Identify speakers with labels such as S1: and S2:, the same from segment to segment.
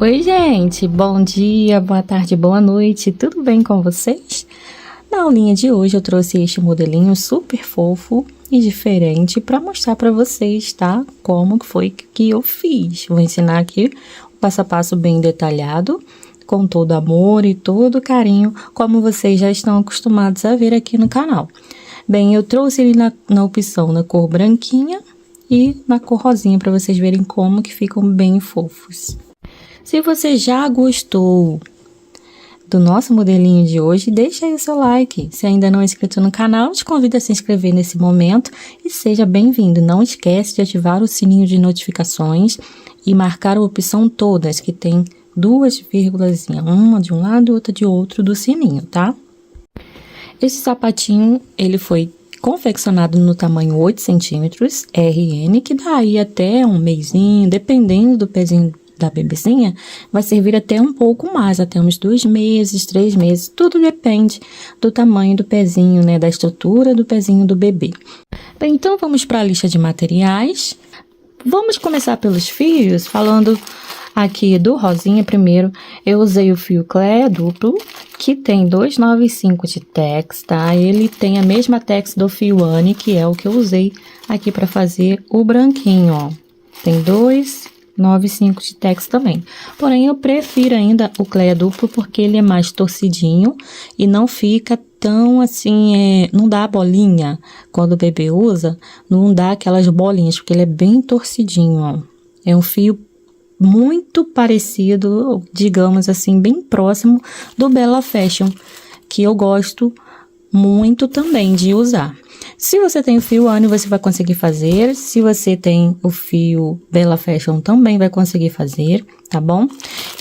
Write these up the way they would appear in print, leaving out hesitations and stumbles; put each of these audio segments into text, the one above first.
S1: Oi, gente, bom dia, boa tarde, boa noite, tudo bem com vocês? Na aulinha de hoje eu trouxe este modelinho super fofo e diferente para mostrar para vocês, tá? Como foi que eu fiz. Vou ensinar aqui o passo a passo bem detalhado, com todo amor e todo carinho, como vocês já estão acostumados a ver aqui no canal. Bem, eu trouxe ele na opção na cor branquinha e na cor rosinha para vocês verem como que ficam bem fofos. Se você já gostou do nosso modelinho de hoje, deixa aí o seu like. Se ainda não é inscrito no canal, te convido a se inscrever nesse momento e seja bem-vindo. Não esquece de ativar o sininho de notificações e marcar a opção todas, que tem duas vírgulas, uma de um lado e outra de outro do sininho, tá? Esse sapatinho, ele foi confeccionado no tamanho 8 centímetros, RN, que dá aí até um mesinho, dependendo do pezinho da bebezinha, vai servir até um pouco mais, até uns 2 meses, 3 meses, tudo depende do tamanho do pezinho, né, da estrutura do pezinho do bebê. Bem, então vamos para a lista de materiais. Vamos começar pelos fios, falando aqui do rosinha primeiro. Eu usei o fio Clé duplo, que tem 295 de tex, tá? Ele tem a mesma tex do fio Anne, que é o que eu usei aqui para fazer o branquinho, ó. Tem 295 de tex também. Porém, eu prefiro ainda o Clé duplo porque ele é mais torcidinho e não fica tão assim, não dá bolinha. Quando o bebê usa, não dá aquelas bolinhas, porque ele é bem torcidinho, ó. É um fio muito parecido, digamos assim, bem próximo do Bella Fashion, que eu gosto muito também de usar. Se você tem o fio Anne, você vai conseguir fazer. Se você tem o fio Bella Fashion, também vai conseguir fazer, tá bom?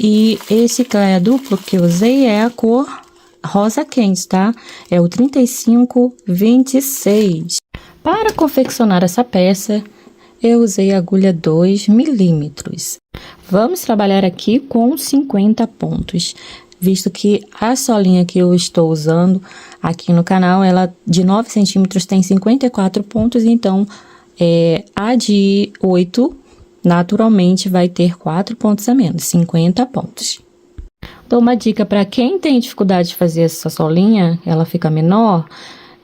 S1: E esse Clé duplo que eu usei é a cor rosa quente, tá? É o 3526. Para confeccionar essa peça, eu usei a agulha 2 milímetros. Vamos trabalhar aqui com 50 pontos, visto que a solinha que eu estou usando aqui no canal, ela de 9 centímetros tem 54 pontos, então a de 8 naturalmente vai ter 4 pontos a menos, 50 pontos. Dou uma dica para quem tem dificuldade de fazer essa solinha, ela fica menor,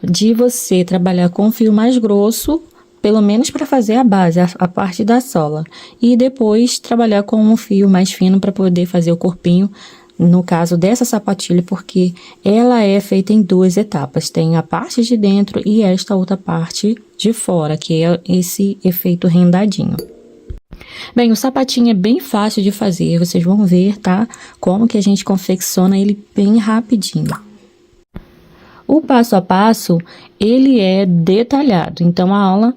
S1: de você trabalhar com fio mais grosso, pelo menos para fazer a base, a parte da sola. E depois trabalhar com um fio mais fino para poder fazer o corpinho, no caso dessa sapatilha, porque ela é feita em 2 etapas. Tem a parte de dentro e esta outra parte de fora, que é esse efeito rendadinho. Bem, o sapatinho é bem fácil de fazer, vocês vão ver, tá? Como que a gente confecciona ele bem rapidinho. O passo a passo, ele é detalhado, então a aula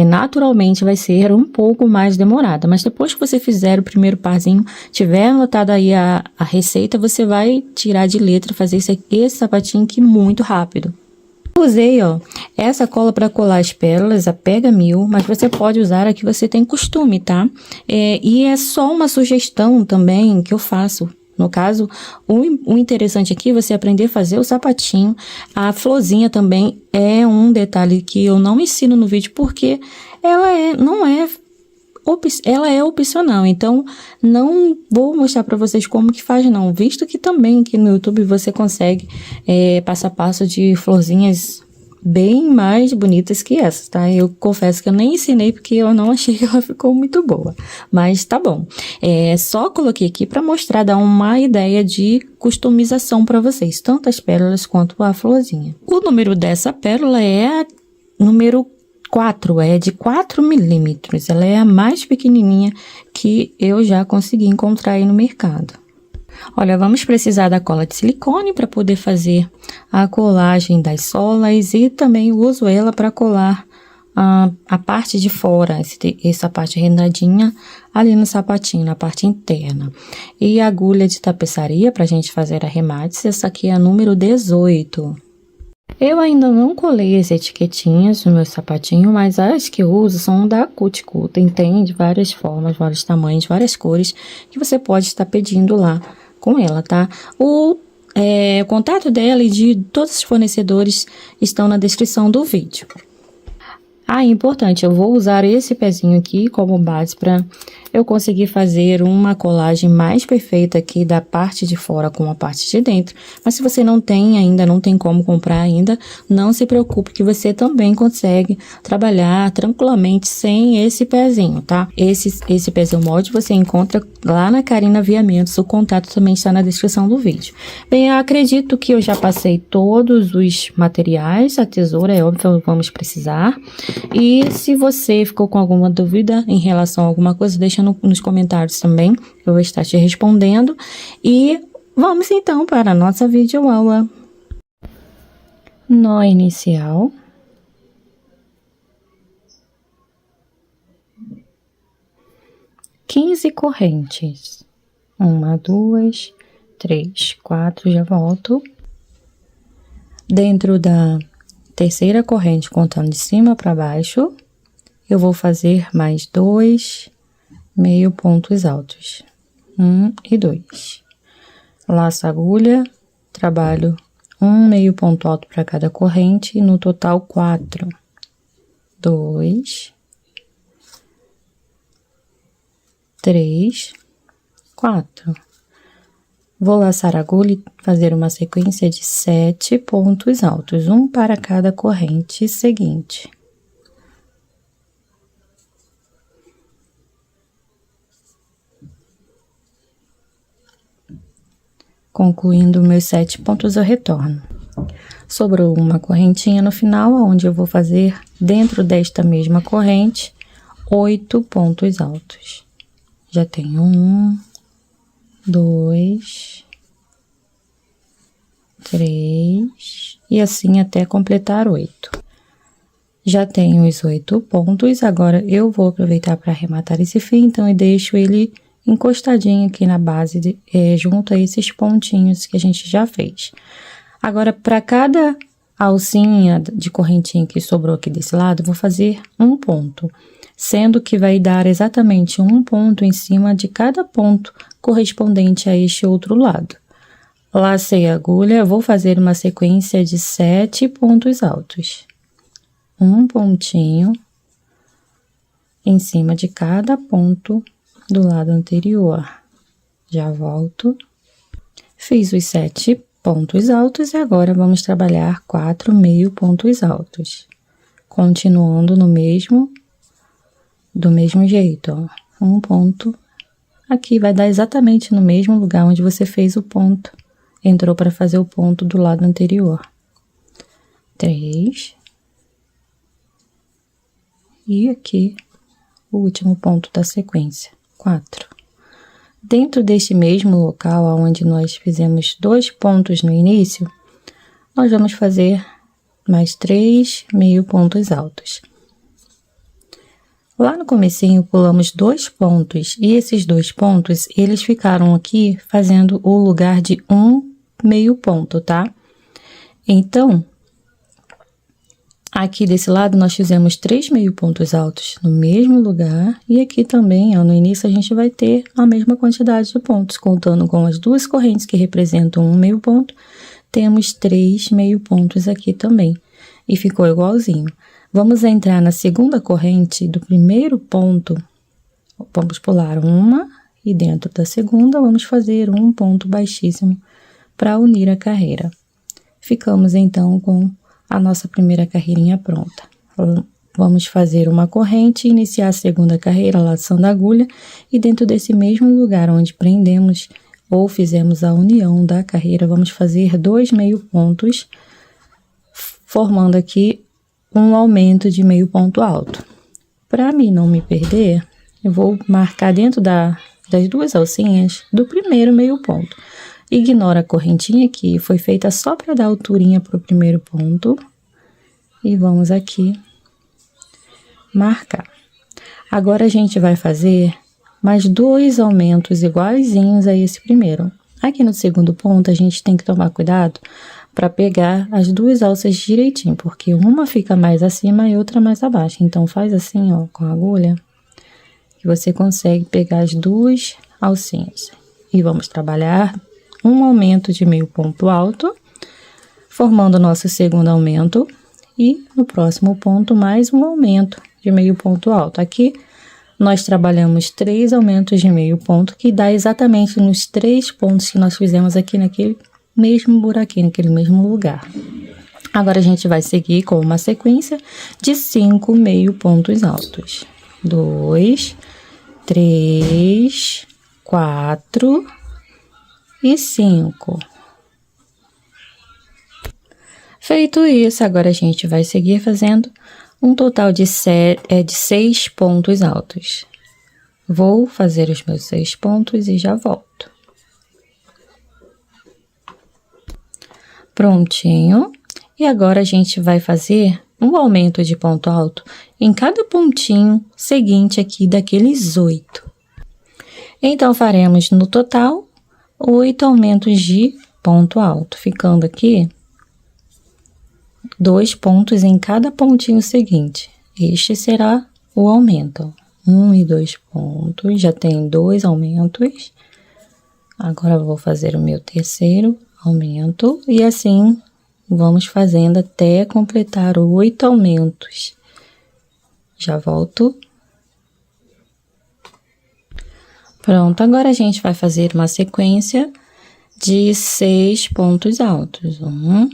S1: naturalmente vai ser um pouco mais demorada, mas depois que você fizer o primeiro parzinho, tiver anotado aí a receita, você vai tirar de letra, fazer esse sapatinho aqui muito rápido. Eu usei, ó, essa cola para colar as pérolas, a Pega 1000, mas você pode usar a que você tem costume, tá? E é só uma sugestão também que eu faço. No caso, o interessante aqui é você aprender a fazer o sapatinho. A florzinha também é um detalhe que eu não ensino no vídeo, porque ela é opcional. Então, não vou mostrar para vocês como que faz não, visto que também aqui no YouTube você consegue passo a passo de florzinhas bem mais bonitas que essas, tá? Eu confesso que eu nem ensinei porque eu não achei que ela ficou muito boa, mas tá bom. Só coloquei aqui para mostrar, dar uma ideia de customização para vocês, tanto as pérolas quanto a florzinha. O número dessa pérola é a número 4, é de 4 milímetros, ela é a mais pequenininha que eu já consegui encontrar aí no mercado. Olha, vamos precisar da cola de silicone para poder fazer a colagem das solas e também uso ela para colar a parte de fora, essa parte rendadinha ali no sapatinho, na parte interna. E a agulha de tapeçaria para a gente fazer arremates, essa aqui é a número 18. Eu ainda não colei as etiquetinhas no meu sapatinho, mas as que eu uso são da Cuticulta, tem de várias formas, vários tamanhos, várias cores, que você pode estar pedindo lá com ela, tá? O contato dela e de todos os fornecedores estão na descrição do vídeo. Ah, importante, eu vou usar esse pezinho aqui como base para eu conseguir fazer uma colagem mais perfeita aqui da parte de fora com a parte de dentro. Mas se você não tem ainda, não tem como comprar ainda, não se preocupe que você também consegue trabalhar tranquilamente sem esse pezinho, tá? Esse pezinho molde você encontra lá na Karina Aviamentos, o contato também está na descrição do vídeo. Bem, eu acredito que eu já passei todos os materiais, a tesoura é óbvio que vamos precisar. E se você ficou com alguma dúvida em relação a alguma coisa, deixa nos comentários também, eu vou estar te respondendo. E vamos então para a nossa videoaula. Nó inicial. Quinze correntes. 1, 2, 3, 4, já volto. Dentro da terceira corrente, contando de cima para baixo, eu vou fazer mais 2 meio pontos altos. 1 e 2. Laço a agulha, trabalho 1 meio ponto alto para cada corrente, e no total 4. 2, 3, 4. Vou laçar a agulha e fazer uma sequência de 7 pontos altos, um para cada corrente seguinte. Concluindo meus 7 pontos, eu retorno. Sobrou uma correntinha no final, onde eu vou fazer, dentro desta mesma corrente, 8 pontos altos. Já tenho 1, 2, 3, e assim até completar 8. Já tenho os 8 pontos, agora eu vou aproveitar para arrematar esse fio, então eu deixo ele encostadinho aqui na base, junto a esses pontinhos que a gente já fez. Agora, para cada alcinha de correntinha que sobrou aqui desse lado, eu vou fazer um ponto, sendo que vai dar exatamente um ponto em cima de cada ponto correspondente a este outro lado. Lacei a agulha, vou fazer uma sequência de 7 pontos altos. Um pontinho em cima de cada ponto do lado anterior. Já volto. Fiz os 7 pontos altos e agora vamos trabalhar 4 meio pontos altos. Continuando do mesmo jeito, ó. Um ponto. Aqui vai dar exatamente no mesmo lugar onde você fez o ponto. Entrou para fazer o ponto do lado anterior. 3. E aqui, o último ponto da sequência. 4. Dentro deste mesmo local, onde nós fizemos 2 pontos no início, nós vamos fazer mais 3 meio pontos altos. Lá no comecinho, pulamos 2 pontos, e esses 2 pontos, eles ficaram aqui fazendo o lugar de um meio ponto, tá? Então, aqui desse lado, nós fizemos 3 meio pontos altos no mesmo lugar, e aqui também, ó, no início, a gente vai ter a mesma quantidade de pontos, contando com as 2 correntes que representam um meio ponto, temos 3 meio pontos aqui também, e ficou igualzinho. Vamos entrar na segunda corrente do primeiro ponto, vamos pular uma, e dentro da segunda, vamos fazer um ponto baixíssimo para unir a carreira. Ficamos, então, com a nossa primeira carreirinha pronta. Vamos fazer uma corrente, iniciar a segunda carreira, laçando a agulha, e dentro desse mesmo lugar onde prendemos ou fizemos a união da carreira, vamos fazer 2 meio pontos, formando aqui um aumento de meio ponto alto. Para mim não me perder, eu vou marcar dentro das 2 alcinhas do primeiro meio ponto. Ignora a correntinha que foi feita só para dar alturinha para o primeiro ponto. E vamos aqui marcar. Agora, a gente vai fazer mais 2 aumentos iguaizinhos a esse primeiro. Aqui no segundo ponto, a gente tem que tomar cuidado para pegar as 2 alças direitinho, porque uma fica mais acima e outra mais abaixo. Então, faz assim, ó, com a agulha, que você consegue pegar as 2 alcinhas. E vamos trabalhar um aumento de meio ponto alto, formando o nosso segundo aumento, e no próximo ponto mais um aumento de meio ponto alto. Aqui nós trabalhamos 3 aumentos de meio ponto, que dá exatamente nos 3 pontos que nós fizemos aqui naquele mesmo buraquinho, naquele mesmo lugar. Agora, a gente vai seguir com uma sequência de 5 meio pontos altos. 2, 3, 4 e 5. Feito isso, agora a gente vai seguir fazendo um total de 6 pontos altos. Vou fazer os meus 6 pontos e já volto. Prontinho. E agora a gente vai fazer um aumento de ponto alto em cada pontinho seguinte aqui daqueles 8. Então, faremos no total 8 aumentos de ponto alto, ficando aqui 2 pontos em cada pontinho seguinte. Este será o aumento. 1 e 2 pontos, já tem 2 aumentos. Agora, vou fazer o meu terceiro aumento e assim vamos fazendo até completar 8 aumentos. Já volto. Pronto, agora a gente vai fazer uma sequência de 6 pontos altos. 1,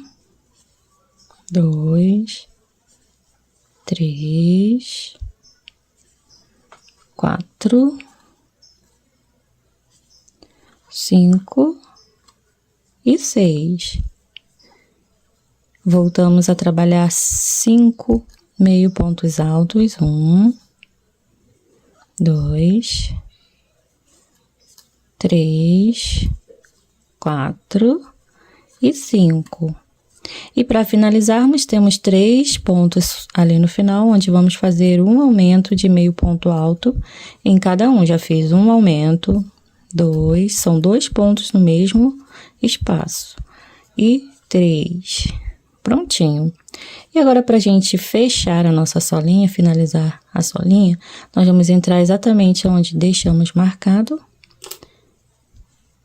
S1: 2, 3, 4, 5 e 6. Voltamos a trabalhar 5 meio pontos altos. 1, 2, 3, 4 e 5. E para finalizarmos, temos 3 pontos ali no final, onde vamos fazer um aumento de meio ponto alto em cada um. Já fiz um aumento, 2, são 2 pontos no mesmo espaço. E 3. Prontinho. E agora, para a gente fechar a nossa solinha, finalizar a solinha, nós vamos entrar exatamente onde deixamos marcado.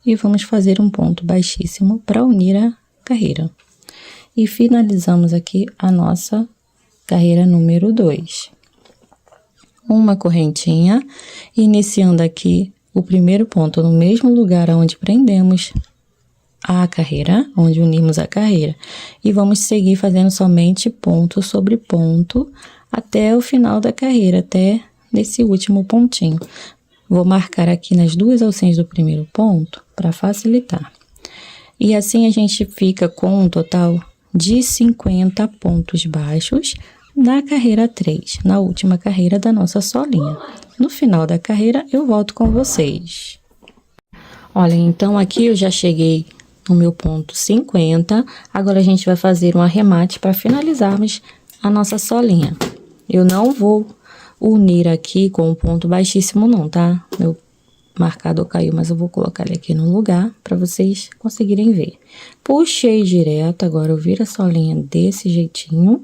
S1: E vamos fazer um ponto baixíssimo para unir a carreira. E finalizamos aqui a nossa carreira número 2. Uma correntinha, iniciando aqui o primeiro ponto no mesmo lugar onde prendemos a carreira, onde unimos a carreira. E vamos seguir fazendo somente ponto sobre ponto até o final da carreira, até nesse último pontinho. Vou marcar aqui nas 2 alcinhas do primeiro ponto para facilitar. E assim a gente fica com um total de 50 pontos baixos na carreira 3, na última carreira da nossa solinha. No final da carreira, eu volto com vocês. Olha, então aqui eu já cheguei no meu ponto 50. Agora, a gente vai fazer um arremate para finalizarmos a nossa solinha. Eu não vou unir aqui com um ponto baixíssimo não, tá? Meu marcador caiu, mas eu vou colocar ele aqui no lugar para vocês conseguirem ver. Puxei direto, agora eu viro a solinha desse jeitinho.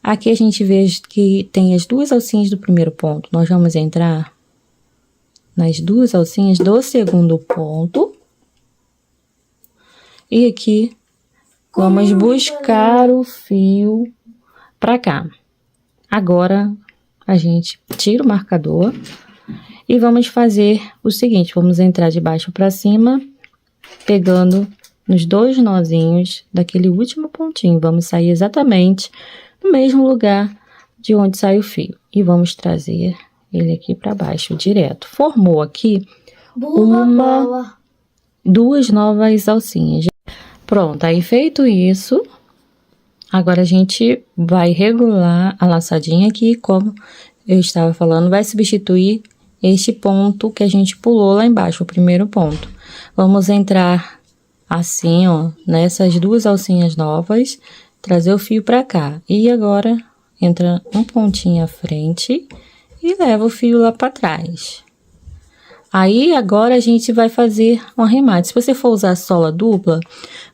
S1: Aqui a gente vê que tem as 2 alcinhas do primeiro ponto. Nós vamos entrar nas 2 alcinhas do segundo ponto. E aqui vamos buscar o fio para cá. Agora a gente tira o marcador e vamos fazer o seguinte, vamos entrar de baixo para cima, pegando nos 2 nozinhos daquele último pontinho. Vamos sair exatamente no mesmo lugar de onde sai o fio. E vamos trazer ele aqui para baixo, direto. Formou aqui duas novas alcinhas. Pronto, aí feito isso, agora a gente vai regular a laçadinha aqui, como eu estava falando, vai substituir este ponto que a gente pulou lá embaixo, o primeiro ponto. Vamos entrar assim, ó, nessas 2 alcinhas novas, trazer o fio pra cá. E agora, entra um pontinho à frente e leva o fio lá pra trás. Aí, agora a gente vai fazer um arremate. Se você for usar sola dupla,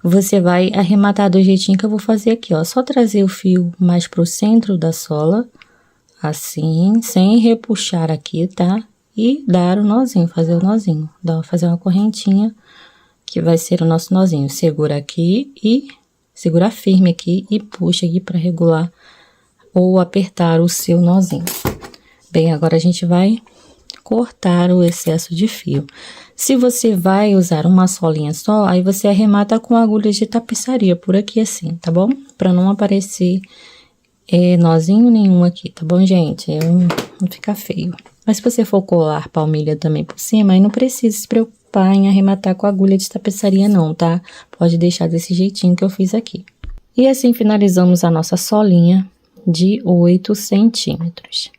S1: você vai arrematar do jeitinho que eu vou fazer aqui, ó. Só trazer o fio mais pro centro da sola, assim, sem repuxar aqui, tá? E dar o nozinho, fazer o nozinho. Fazer uma correntinha, que vai ser o nosso nozinho. Segura aqui e Segura firme aqui e puxa aqui para regular ou apertar o seu nozinho. Bem, agora a gente vai cortar o excesso de fio. Se você vai usar uma solinha só, aí você arremata com agulha de tapeçaria por aqui assim, tá bom? Para não aparecer nozinho nenhum aqui, tá bom, gente? Não fica feio. Mas se você for colar palmilha também por cima, aí não precisa se preocupar em arrematar com agulha de tapeçaria não, tá? Pode deixar desse jeitinho que eu fiz aqui. E assim finalizamos a nossa solinha de 8 centímetros.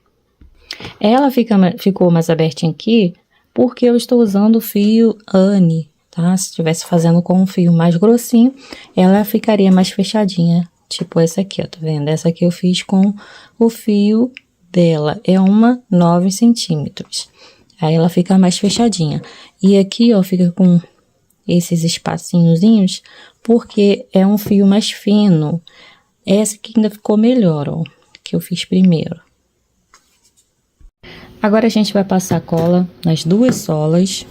S1: Ela ficou mais abertinha aqui porque eu estou usando o fio Anne, tá? Se estivesse fazendo com um fio mais grossinho, ela ficaria mais fechadinha, tipo essa aqui, ó, tá vendo? Essa aqui eu fiz com o fio dela, é uma 9 centímetros. Aí ela fica mais fechadinha. E aqui, ó, fica com esses espacinhozinhos, porque é um fio mais fino. Essa aqui ainda ficou melhor, ó, que eu fiz primeiro. Agora a gente vai passar cola nas duas solas,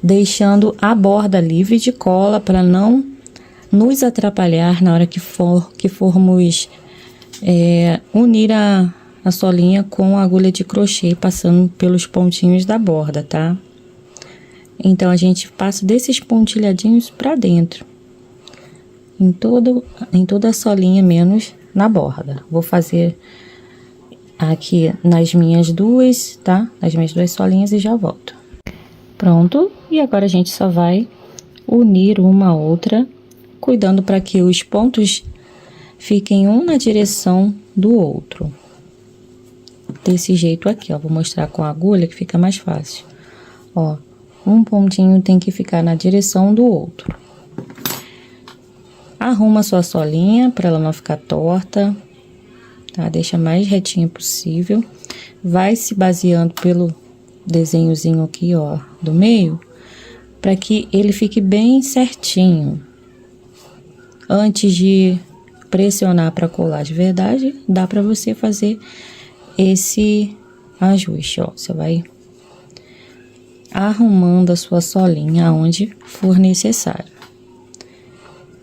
S1: deixando a borda livre de cola para não nos atrapalhar na hora que formos unir a solinha com a agulha de crochê, passando pelos pontinhos da borda, tá? Então, a gente passa desses pontilhadinhos para dentro, em toda a solinha, menos na borda. Vou fazer aqui nas minhas duas, tá? Nas minhas duas solinhas e já volto. Pronto, e agora a gente só vai unir uma a outra, cuidando para que os pontos fiquem um na direção do outro. Desse jeito aqui, ó, vou mostrar com a agulha que fica mais fácil. Ó, um pontinho tem que ficar na direção do outro. Arruma a sua solinha para ela não ficar torta, tá? Deixa mais retinha possível. Vai se baseando pelo desenhozinho aqui, ó, do meio, para que ele fique bem certinho. Antes de pressionar para colar de verdade, dá para você fazer esse ajuste, ó. Você vai arrumando a sua solinha onde for necessário.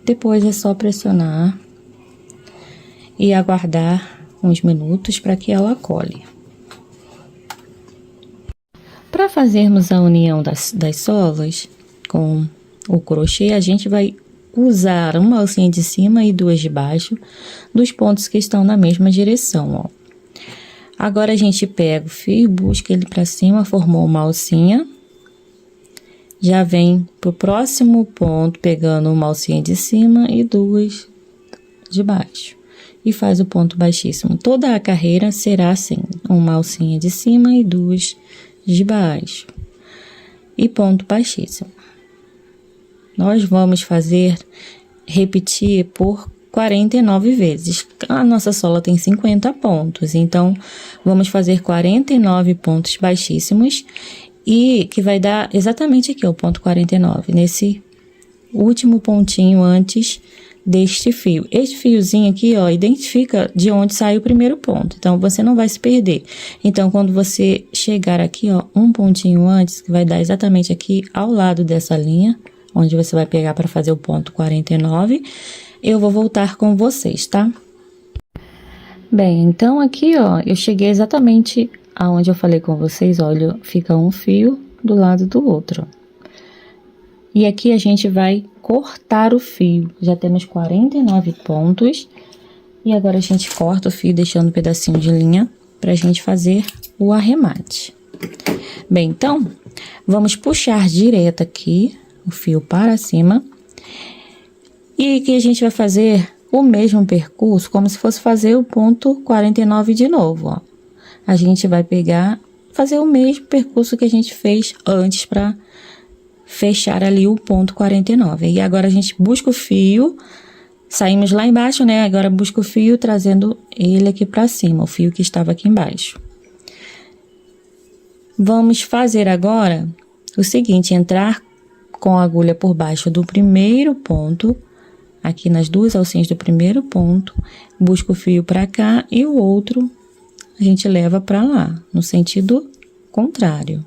S1: Depois é só pressionar e aguardar uns minutos para que ela cole. Para fazermos a união das solas com o crochê, a gente vai usar uma alcinha de cima e duas de baixo dos pontos que estão na mesma direção, ó. Agora, a gente pega o fio, busca ele para cima, formou uma alcinha. Já vem pro próximo ponto, pegando uma alcinha de cima e duas de baixo. E faz o ponto baixíssimo. Toda a carreira será assim, uma alcinha de cima e duas de baixo. E ponto baixíssimo. Nós vamos repetir por 49 vezes. A nossa sola tem 50 pontos, então vamos fazer 49 pontos baixíssimos e que vai dar exatamente aqui, o ponto 49, nesse último pontinho antes deste fio. Este fiozinho aqui, ó, identifica de onde sai o primeiro ponto, então você não vai se perder. Então, quando você chegar aqui, ó, um pontinho antes, que vai dar exatamente aqui ao lado dessa linha, onde você vai pegar para fazer o ponto 49, eu vou voltar com vocês, tá? Bem, então aqui, ó, eu cheguei exatamente aonde eu falei com vocês, olha, fica um fio do lado do outro. E aqui a gente vai cortar o fio, já temos 49 pontos, e agora a gente corta o fio, deixando um pedacinho de linha pra gente fazer o arremate. Bem, então, vamos puxar direto aqui o fio para cima, e que a gente vai fazer o mesmo percurso, como se fosse fazer o ponto 49 de novo, ó. A gente vai fazer o mesmo percurso que a gente fez antes para fechar ali o ponto 49. E agora a gente busca o fio, saímos lá embaixo, né? Agora busca o fio, trazendo ele aqui para cima, o fio que estava aqui embaixo. Vamos fazer agora o seguinte, entrar com a agulha por baixo do primeiro ponto, aqui nas duas alcinhas do primeiro ponto, busca o fio para cá e o outro a gente leva para lá, no sentido contrário.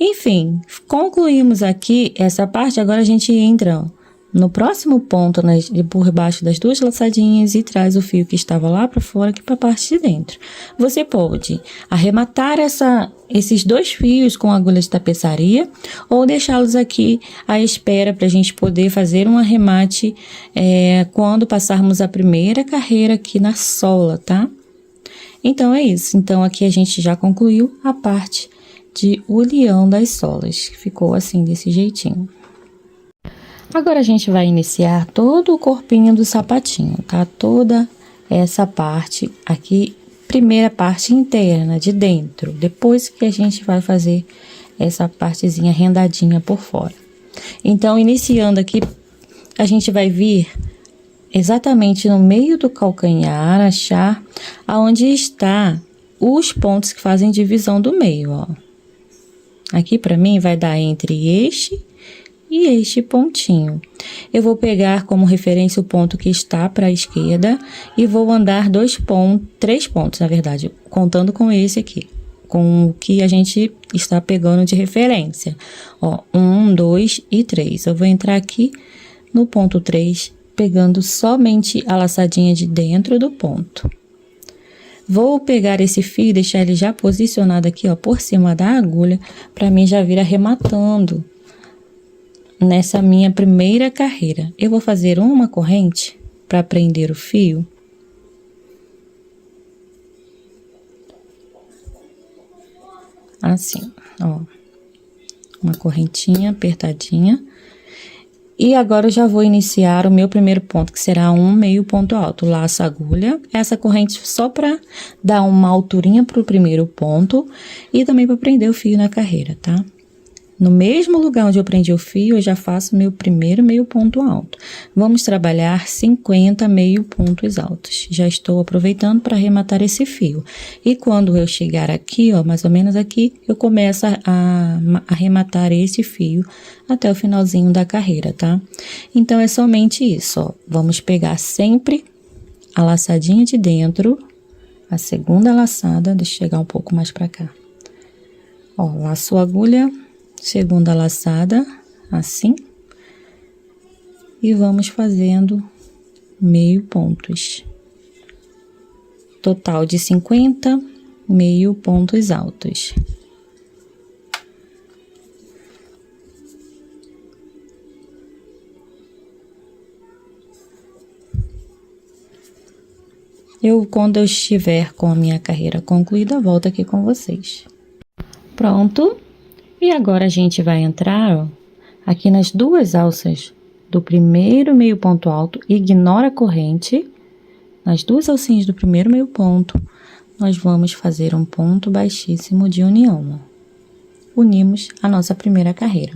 S1: Enfim, concluímos aqui essa parte, agora a gente entra no próximo ponto, por baixo das duas laçadinhas e traz o fio que estava lá para fora aqui para a parte de dentro. Você pode arrematar esses dois fios com agulha de tapeçaria ou deixá-los aqui à espera para a gente poder fazer um arremate quando passarmos a primeira carreira aqui na sola, tá? Então, é isso. Então, aqui a gente já concluiu a parte de união das solas, que ficou assim, desse jeitinho. Agora, a gente vai iniciar todo o corpinho do sapatinho, tá? Toda essa parte aqui, primeira parte interna, de dentro. Depois que a gente vai fazer essa partezinha rendadinha por fora. Então, iniciando aqui, a gente vai vir exatamente no meio do calcanhar, achar aonde está os pontos que fazem divisão do meio, ó. Aqui, pra mim, vai dar entre este e este pontinho. Eu vou pegar como referência o ponto que está para a esquerda e vou andar 3 pontos, na verdade, contando com esse aqui, com o que a gente está pegando de referência. Ó, 1, 2 e 3. Eu vou entrar aqui no ponto 3, pegando somente a laçadinha de dentro do ponto. Vou pegar esse fio e deixar ele já posicionado aqui, ó, por cima da agulha, para mim já vir arrematando nessa minha primeira carreira. Eu vou fazer uma corrente para prender o fio. Assim, ó. Uma correntinha apertadinha. E agora eu já vou iniciar o meu primeiro ponto, que será um meio ponto alto. Laço a agulha, essa corrente só para dar uma alturinha pro primeiro ponto e também para prender o fio na carreira, tá? No mesmo lugar onde eu prendi o fio, eu já faço meu primeiro meio ponto alto. Vamos trabalhar 50 meio pontos altos. Já estou aproveitando para arrematar esse fio. E quando eu chegar aqui, ó, mais ou menos aqui, eu começo a arrematar esse fio até o finalzinho da carreira, tá? Então, é somente isso, ó. Vamos pegar sempre a laçadinha de dentro, a segunda laçada, deixa eu chegar um pouco mais para cá. Ó, laço a agulha, segunda laçada, assim, e vamos fazendo meio pontos. Total de 50 meio pontos altos. Quando eu estiver com a minha carreira concluída, volto aqui com vocês. Pronto. E agora a gente vai entrar, ó, aqui nas duas alças do primeiro meio ponto alto, ignora a corrente. Nas duas alcinhas do primeiro meio ponto, nós vamos fazer um ponto baixíssimo de união, ó. Unimos a nossa primeira carreira.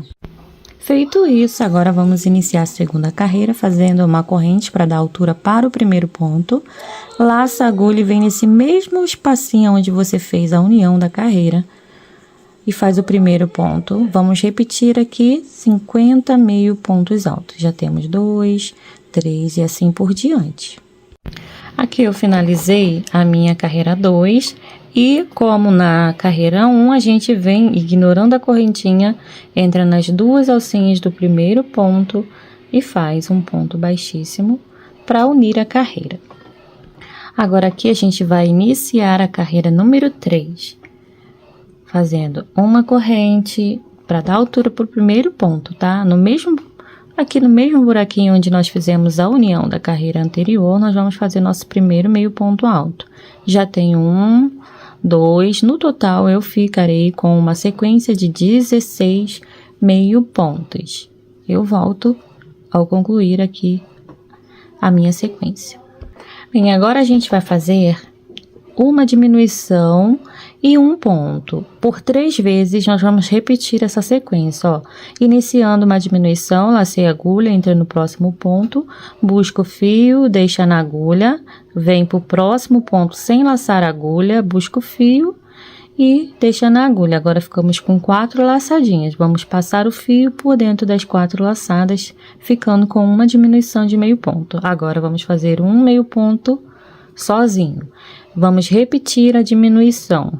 S1: Feito isso, agora vamos iniciar a segunda carreira, fazendo uma corrente para dar altura para o primeiro ponto. Laça a agulha e vem nesse mesmo espacinho onde você fez a união da carreira. E faz o primeiro ponto. Vamos repetir aqui 50 meio pontos altos. Já temos 2, 3 e assim por diante. Aqui eu finalizei a minha carreira 2 e como na carreira 1 a gente vem ignorando a correntinha, entra nas duas alcinhas do primeiro ponto e faz um ponto baixíssimo para unir a carreira. Agora aqui a gente vai iniciar a carreira número 3. Fazendo uma corrente para dar altura para o primeiro ponto, tá? Aqui no mesmo buraquinho onde nós fizemos a união da carreira anterior, nós vamos fazer nosso primeiro meio ponto alto. Já tenho 1, 2, no total eu ficarei com uma sequência de 16 meio pontos. Eu volto ao concluir aqui a minha sequência. Bem, agora a gente vai fazer uma diminuição e um ponto. Por 3 vezes, nós vamos repetir essa sequência, ó. Iniciando uma diminuição, lacei a agulha, entra no próximo ponto, busca o fio, deixa na agulha, vem pro próximo ponto sem laçar a agulha, busca o fio e deixa na agulha. Agora, ficamos com 4 laçadinhas. Vamos passar o fio por dentro das 4 laçadas, ficando com uma diminuição de meio ponto. Agora, vamos fazer um meio ponto sozinho. Vamos repetir a diminuição.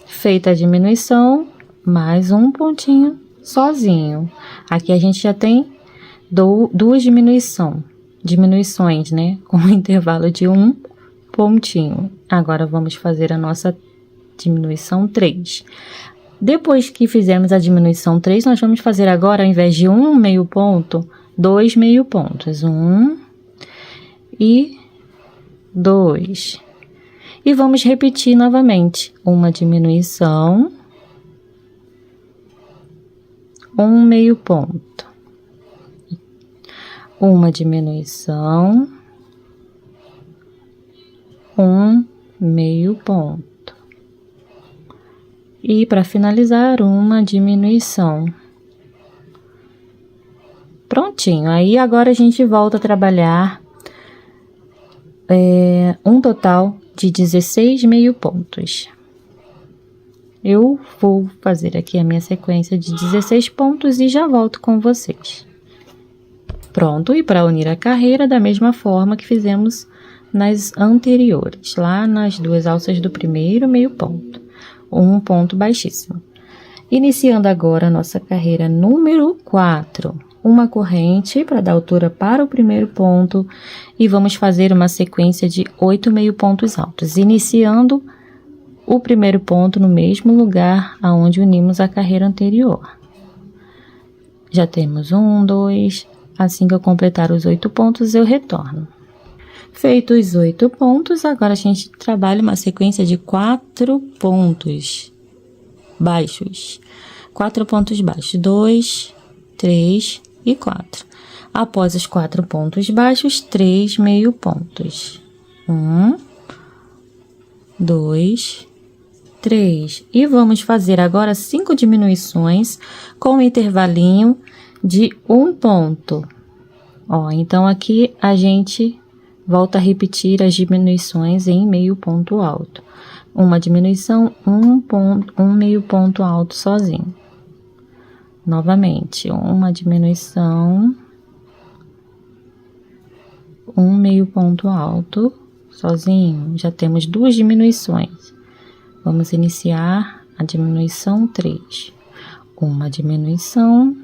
S1: Feita a diminuição, mais um pontinho sozinho. Aqui a gente já tem duas diminuições, né? Com um intervalo de 1 pontinho. Agora, vamos fazer a nossa diminuição 3. Depois que fizermos a diminuição 3, nós vamos fazer agora, ao invés de 1 meio ponto, 2 meio pontos. 1 e 2. E vamos repetir novamente. Uma diminuição, 1 meio ponto. Uma diminuição, 1 meio ponto. E para finalizar, uma diminuição. Prontinho. Aí agora a gente volta a trabalhar um total de 16 meio pontos. Eu vou fazer aqui a minha sequência de 16 pontos e já volto com vocês. Pronto, e para unir a carreira da mesma forma que fizemos nas anteriores, lá nas duas alças do primeiro meio ponto, um ponto baixíssimo. Iniciando agora a nossa carreira número 4, uma corrente para dar altura para o primeiro ponto e vamos fazer uma sequência de 8 meio pontos altos, iniciando o primeiro ponto no mesmo lugar aonde unimos a carreira anterior. Já temos 1, 2, assim que eu completar os 8 pontos, eu retorno. Feitos os 8 pontos, agora a gente trabalha uma sequência de 4 pontos baixos. 4 pontos baixos, 2, 3 e 4. Após os 4 pontos baixos, 3 meio pontos. 1, 2, 3. E vamos fazer agora 5 diminuições com um intervalinho de 1 ponto. Ó, então aqui a gente volta a repetir as diminuições em meio ponto alto. Uma diminuição, um meio ponto alto sozinho. Novamente, uma diminuição, um meio ponto alto sozinho. Já temos 2 diminuições. Vamos iniciar a diminuição 3. Uma diminuição,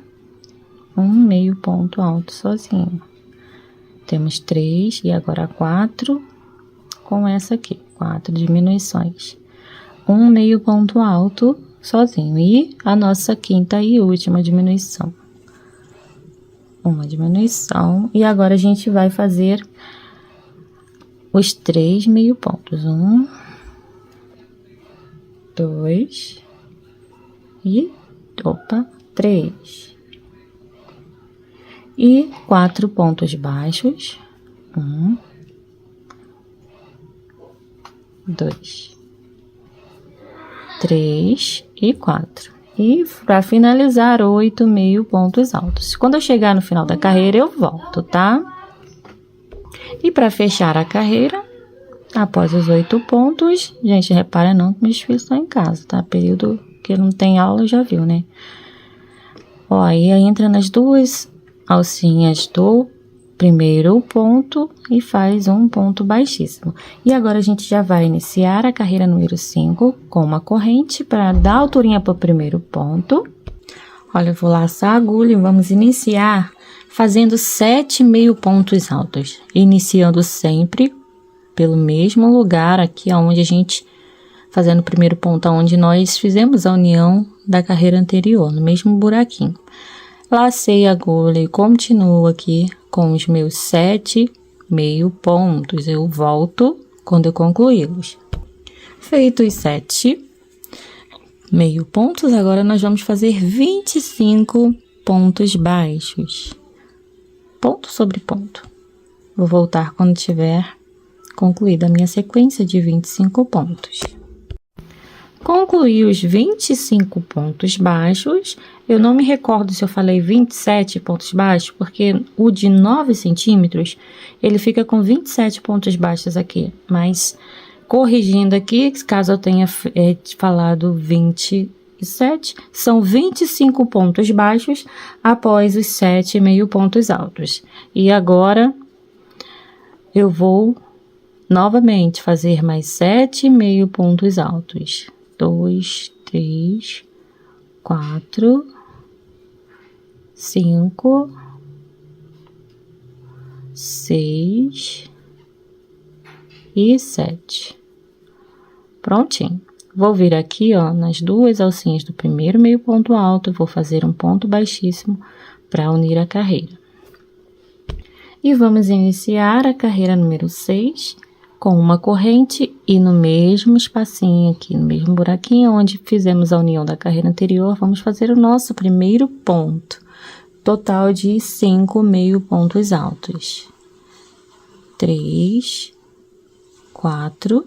S1: um meio ponto alto sozinho. Temos 3 e agora 4 com essa aqui, 4 diminuições. Um meio ponto alto sozinho e a nossa quinta e última diminuição. Uma diminuição e agora a gente vai fazer os 3 meio pontos. 1, 2 e 3. E 4 pontos baixos, 1, 2, 3 e 4. E para finalizar, 8 meio pontos altos. Quando eu chegar no final da carreira, eu volto, tá? E para fechar a carreira, após os 8 pontos, gente, repara não que meus filhos estão em casa, tá? Período que não tem aula, já viu, né? Ó, aí entra nas duas alcinhas do primeiro ponto e faz um ponto baixíssimo. E agora a gente já vai iniciar a carreira número 5 com uma corrente para dar alturinha para o primeiro ponto. Olha, eu vou laçar a agulha e vamos iniciar fazendo 7 meio pontos altos, iniciando sempre pelo mesmo lugar aqui onde a gente, fazendo o primeiro ponto onde nós fizemos a união da carreira anterior, no mesmo buraquinho. Lacei a agulha e continuo aqui com os meus 7 meio pontos. Eu volto quando eu concluí-los. Feitos 7 meio pontos, agora nós vamos fazer 25 pontos baixos. Ponto sobre ponto. Vou voltar quando tiver concluída a minha sequência de 25 pontos. Concluí os 25 pontos baixos. Eu não me recordo se eu falei 27 pontos baixos, porque o de 9 centímetros, ele fica com 27 pontos baixos aqui. Mas, corrigindo aqui, caso eu tenha falado 27, são 25 pontos baixos após os 7 meio pontos altos. E agora, eu vou novamente fazer mais 7 meio pontos altos. 2, 3, 4, 5, 6 e 7. Prontinho. Vou vir aqui, ó, nas duas alcinhas do primeiro meio ponto alto, vou fazer um ponto baixíssimo para unir a carreira. E vamos iniciar a carreira número 6 com uma corrente e no mesmo espacinho aqui, no mesmo buraquinho onde fizemos a união da carreira anterior, vamos fazer o nosso primeiro ponto, total de 5 meio pontos altos. 3, 4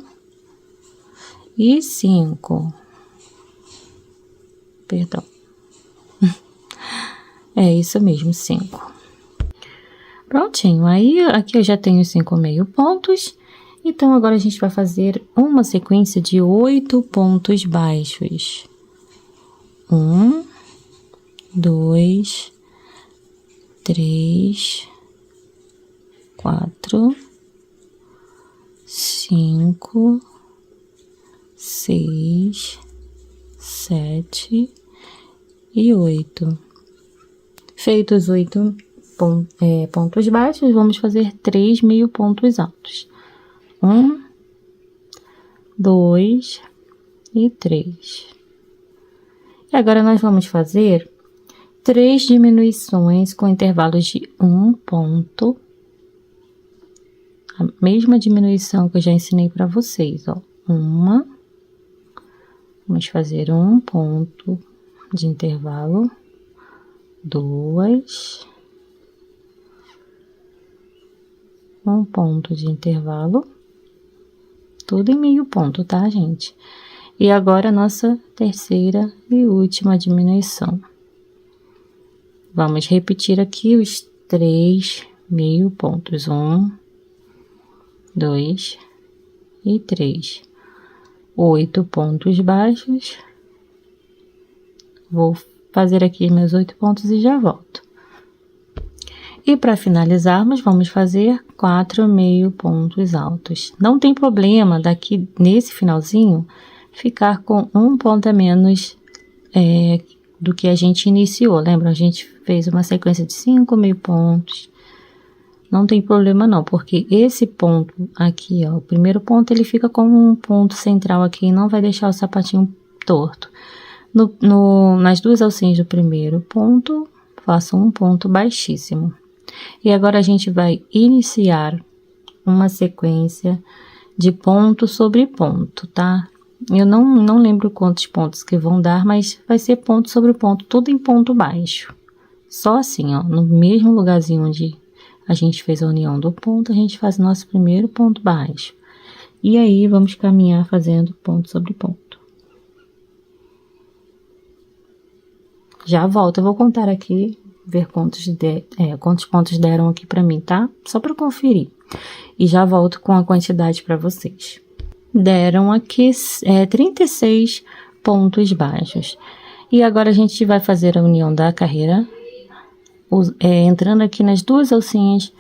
S1: e 5. Perdão. É isso mesmo, 5. Prontinho, aí aqui eu já tenho 5 meio pontos. Então, agora a gente vai fazer uma sequência de 8 pontos baixos. 1, 2, 3, 4, 5, 6, 7 e 8. Feitos 8 pontos baixos, vamos fazer 3 meio pontos altos. 1, 2 e 3. E agora nós vamos fazer 3 diminuições com intervalos de 1 ponto. A mesma diminuição que eu já ensinei para vocês, ó. Vamos fazer 1 ponto de intervalo. 2. 1 ponto de intervalo. Tudo em meio ponto, tá, gente? E agora, a nossa terceira e última diminuição. Vamos repetir aqui os 3 meio pontos. 1, 2 e 3. 8 pontos baixos. Vou fazer aqui meus 8 pontos e já volto. E para finalizarmos, vamos fazer 4 meio pontos altos. Não tem problema daqui nesse finalzinho ficar com 1 ponto a menos do que a gente iniciou. Lembra? A gente fez uma sequência de 5 meio pontos. Não tem problema não, porque esse ponto aqui, ó, o primeiro ponto ele fica com um ponto central aqui e não vai deixar o sapatinho torto. Nas duas alcinhas do primeiro ponto, faço um ponto baixíssimo. E agora a gente vai iniciar uma sequência de ponto sobre ponto, tá? Eu não lembro quantos pontos que vão dar, mas vai ser ponto sobre ponto, tudo em ponto baixo. Só assim, ó, no mesmo lugarzinho onde a gente fez a união do ponto, a gente faz o nosso primeiro ponto baixo. E aí, vamos caminhar fazendo ponto sobre ponto. Já volto, eu vou contar aqui, ver quantos pontos deram aqui pra mim, tá? Só pra conferir. E já volto com a quantidade pra vocês. Deram aqui 36 pontos baixos. E agora a gente vai fazer a união da carreira, entrando aqui nas duas alcinhas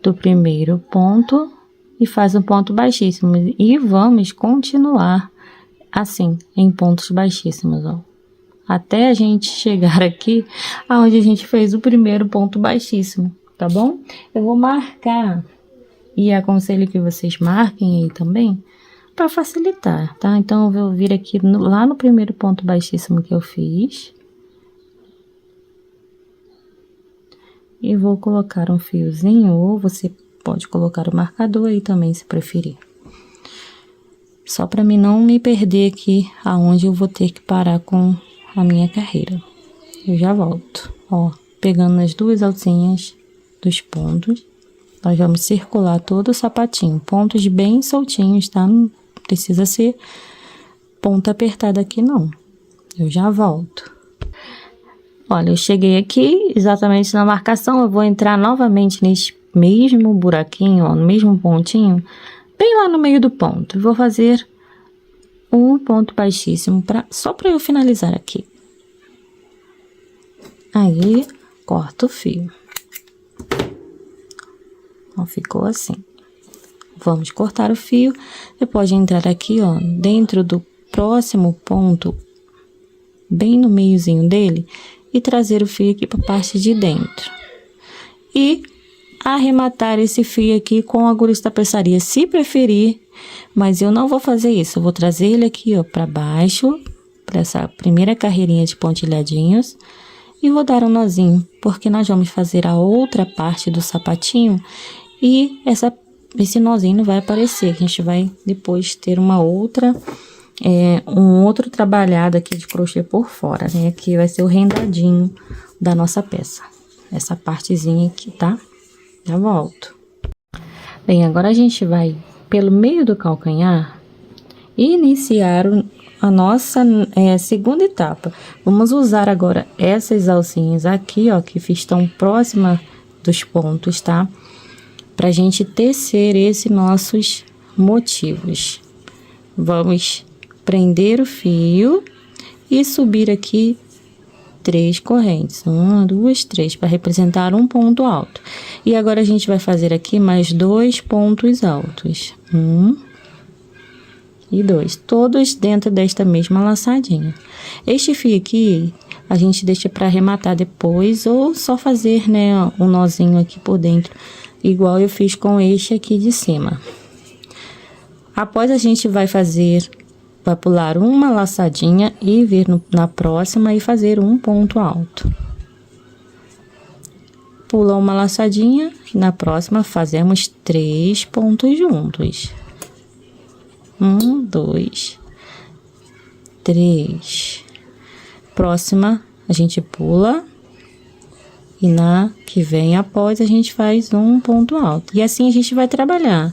S1: do primeiro ponto e faz um ponto baixíssimo. E vamos continuar assim, em pontos baixíssimos, ó. Até a gente chegar aqui, aonde a gente fez o primeiro ponto baixíssimo, tá bom? Eu vou marcar, e aconselho que vocês marquem aí também, para facilitar, tá? Então, eu vou vir aqui lá no primeiro ponto baixíssimo que eu fiz. E vou colocar um fiozinho, ou você pode colocar o marcador aí também, se preferir. Só para mim não me perder aqui, aonde eu vou ter que parar com a minha carreira. Eu já volto, ó, pegando nas duas alcinhas dos pontos, nós vamos circular todo o sapatinho, pontos bem soltinhos, tá? Não precisa ser ponta apertada aqui, não. Eu já volto. Olha, eu cheguei aqui, exatamente na marcação, eu vou entrar novamente nesse mesmo buraquinho, ó, no mesmo pontinho, bem lá no meio do ponto. Vou fazer um ponto baixíssimo, só para eu finalizar aqui. Aí, corto o fio. Ó, ficou assim. Vamos cortar o fio. Você pode entrar aqui, ó, dentro do próximo ponto, bem no meiozinho dele, e trazer o fio aqui para a parte de dentro. E arrematar esse fio aqui com a agulha de tapeçaria, se preferir, mas eu não vou fazer isso. Eu vou trazer ele aqui, ó, para baixo, para essa primeira carreirinha de pontilhadinhos, e vou dar um nozinho, porque nós vamos fazer a outra parte do sapatinho e esse nozinho não vai aparecer. A gente vai depois ter uma outra, um outro trabalhado aqui de crochê por fora, né? Aqui vai ser o rendadinho da nossa peça, essa partezinha aqui, tá? Já volto. Bem, agora a gente vai pelo meio do calcanhar iniciar a nossa segunda etapa. Vamos usar agora essas alcinhas aqui, ó, que estão próximas dos pontos, tá? Pra gente tecer esses nossos motivos. Vamos prender o fio e subir aqui 3 correntes, 1, 2, 3, para representar um ponto alto. E agora a gente vai fazer aqui mais 2 pontos altos, 1 e 2, todos dentro desta mesma laçadinha. Este fio aqui a gente deixa para arrematar depois, ou só fazer, né, um nozinho aqui por dentro, igual eu fiz com este aqui de cima. Após a gente vai pular uma laçadinha e vir na próxima e fazer um ponto alto. Pula uma laçadinha e na próxima fazemos 3 pontos juntos. 1, 2, 3. Próxima, a gente pula e na que vem após a gente faz um ponto alto. E assim a gente vai trabalhar.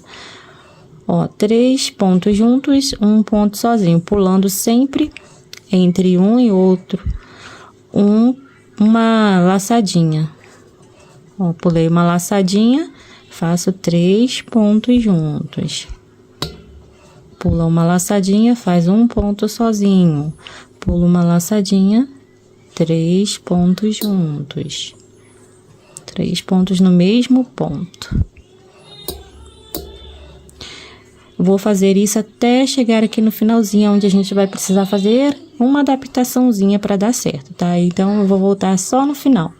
S1: Ó, 3 pontos juntos, um ponto sozinho, pulando sempre entre um e outro, uma laçadinha. Ó, pulei uma laçadinha, faço 3 pontos juntos. Pula uma laçadinha, faz um ponto sozinho. Pula uma laçadinha, 3 pontos juntos. 3 pontos no mesmo ponto. Vou fazer isso até chegar aqui no finalzinho, onde a gente vai precisar fazer uma adaptaçãozinha para dar certo, tá? Então, eu vou voltar só no final.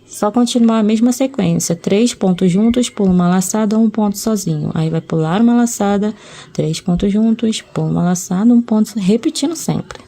S1: Só continuar a mesma sequência. 3 pontos juntos, pula uma laçada, um ponto sozinho. Aí, vai pular uma laçada, 3 pontos juntos, pula uma laçada, um ponto, repetindo sempre.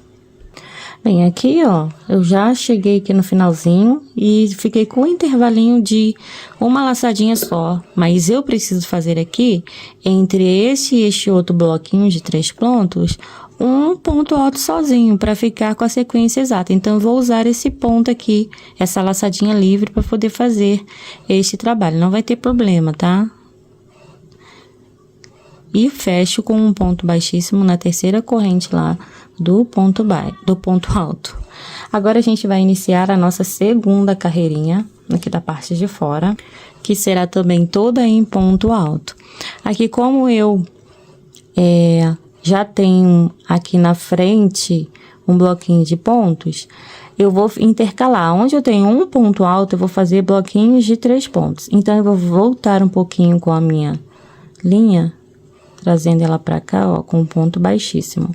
S1: Bem, aqui, ó, eu já cheguei aqui no finalzinho e fiquei com um intervalinho de uma laçadinha só. Mas eu preciso fazer aqui, entre esse e este outro bloquinho de 3 pontos, um ponto alto sozinho, para ficar com a sequência exata. Então, eu vou usar esse ponto aqui, essa laçadinha livre, para poder fazer este trabalho. Não vai ter problema, tá? E fecho com um ponto baixíssimo na terceira corrente lá do ponto alto. Agora, a gente vai iniciar a nossa segunda carreirinha, aqui da parte de fora, que será também toda em ponto alto. Aqui, como eu já tenho aqui na frente um bloquinho de pontos, eu vou intercalar. Onde eu tenho um ponto alto, eu vou fazer bloquinhos de 3 pontos. Então, eu vou voltar um pouquinho com a minha linha, trazendo ela para cá, ó, com um ponto baixíssimo.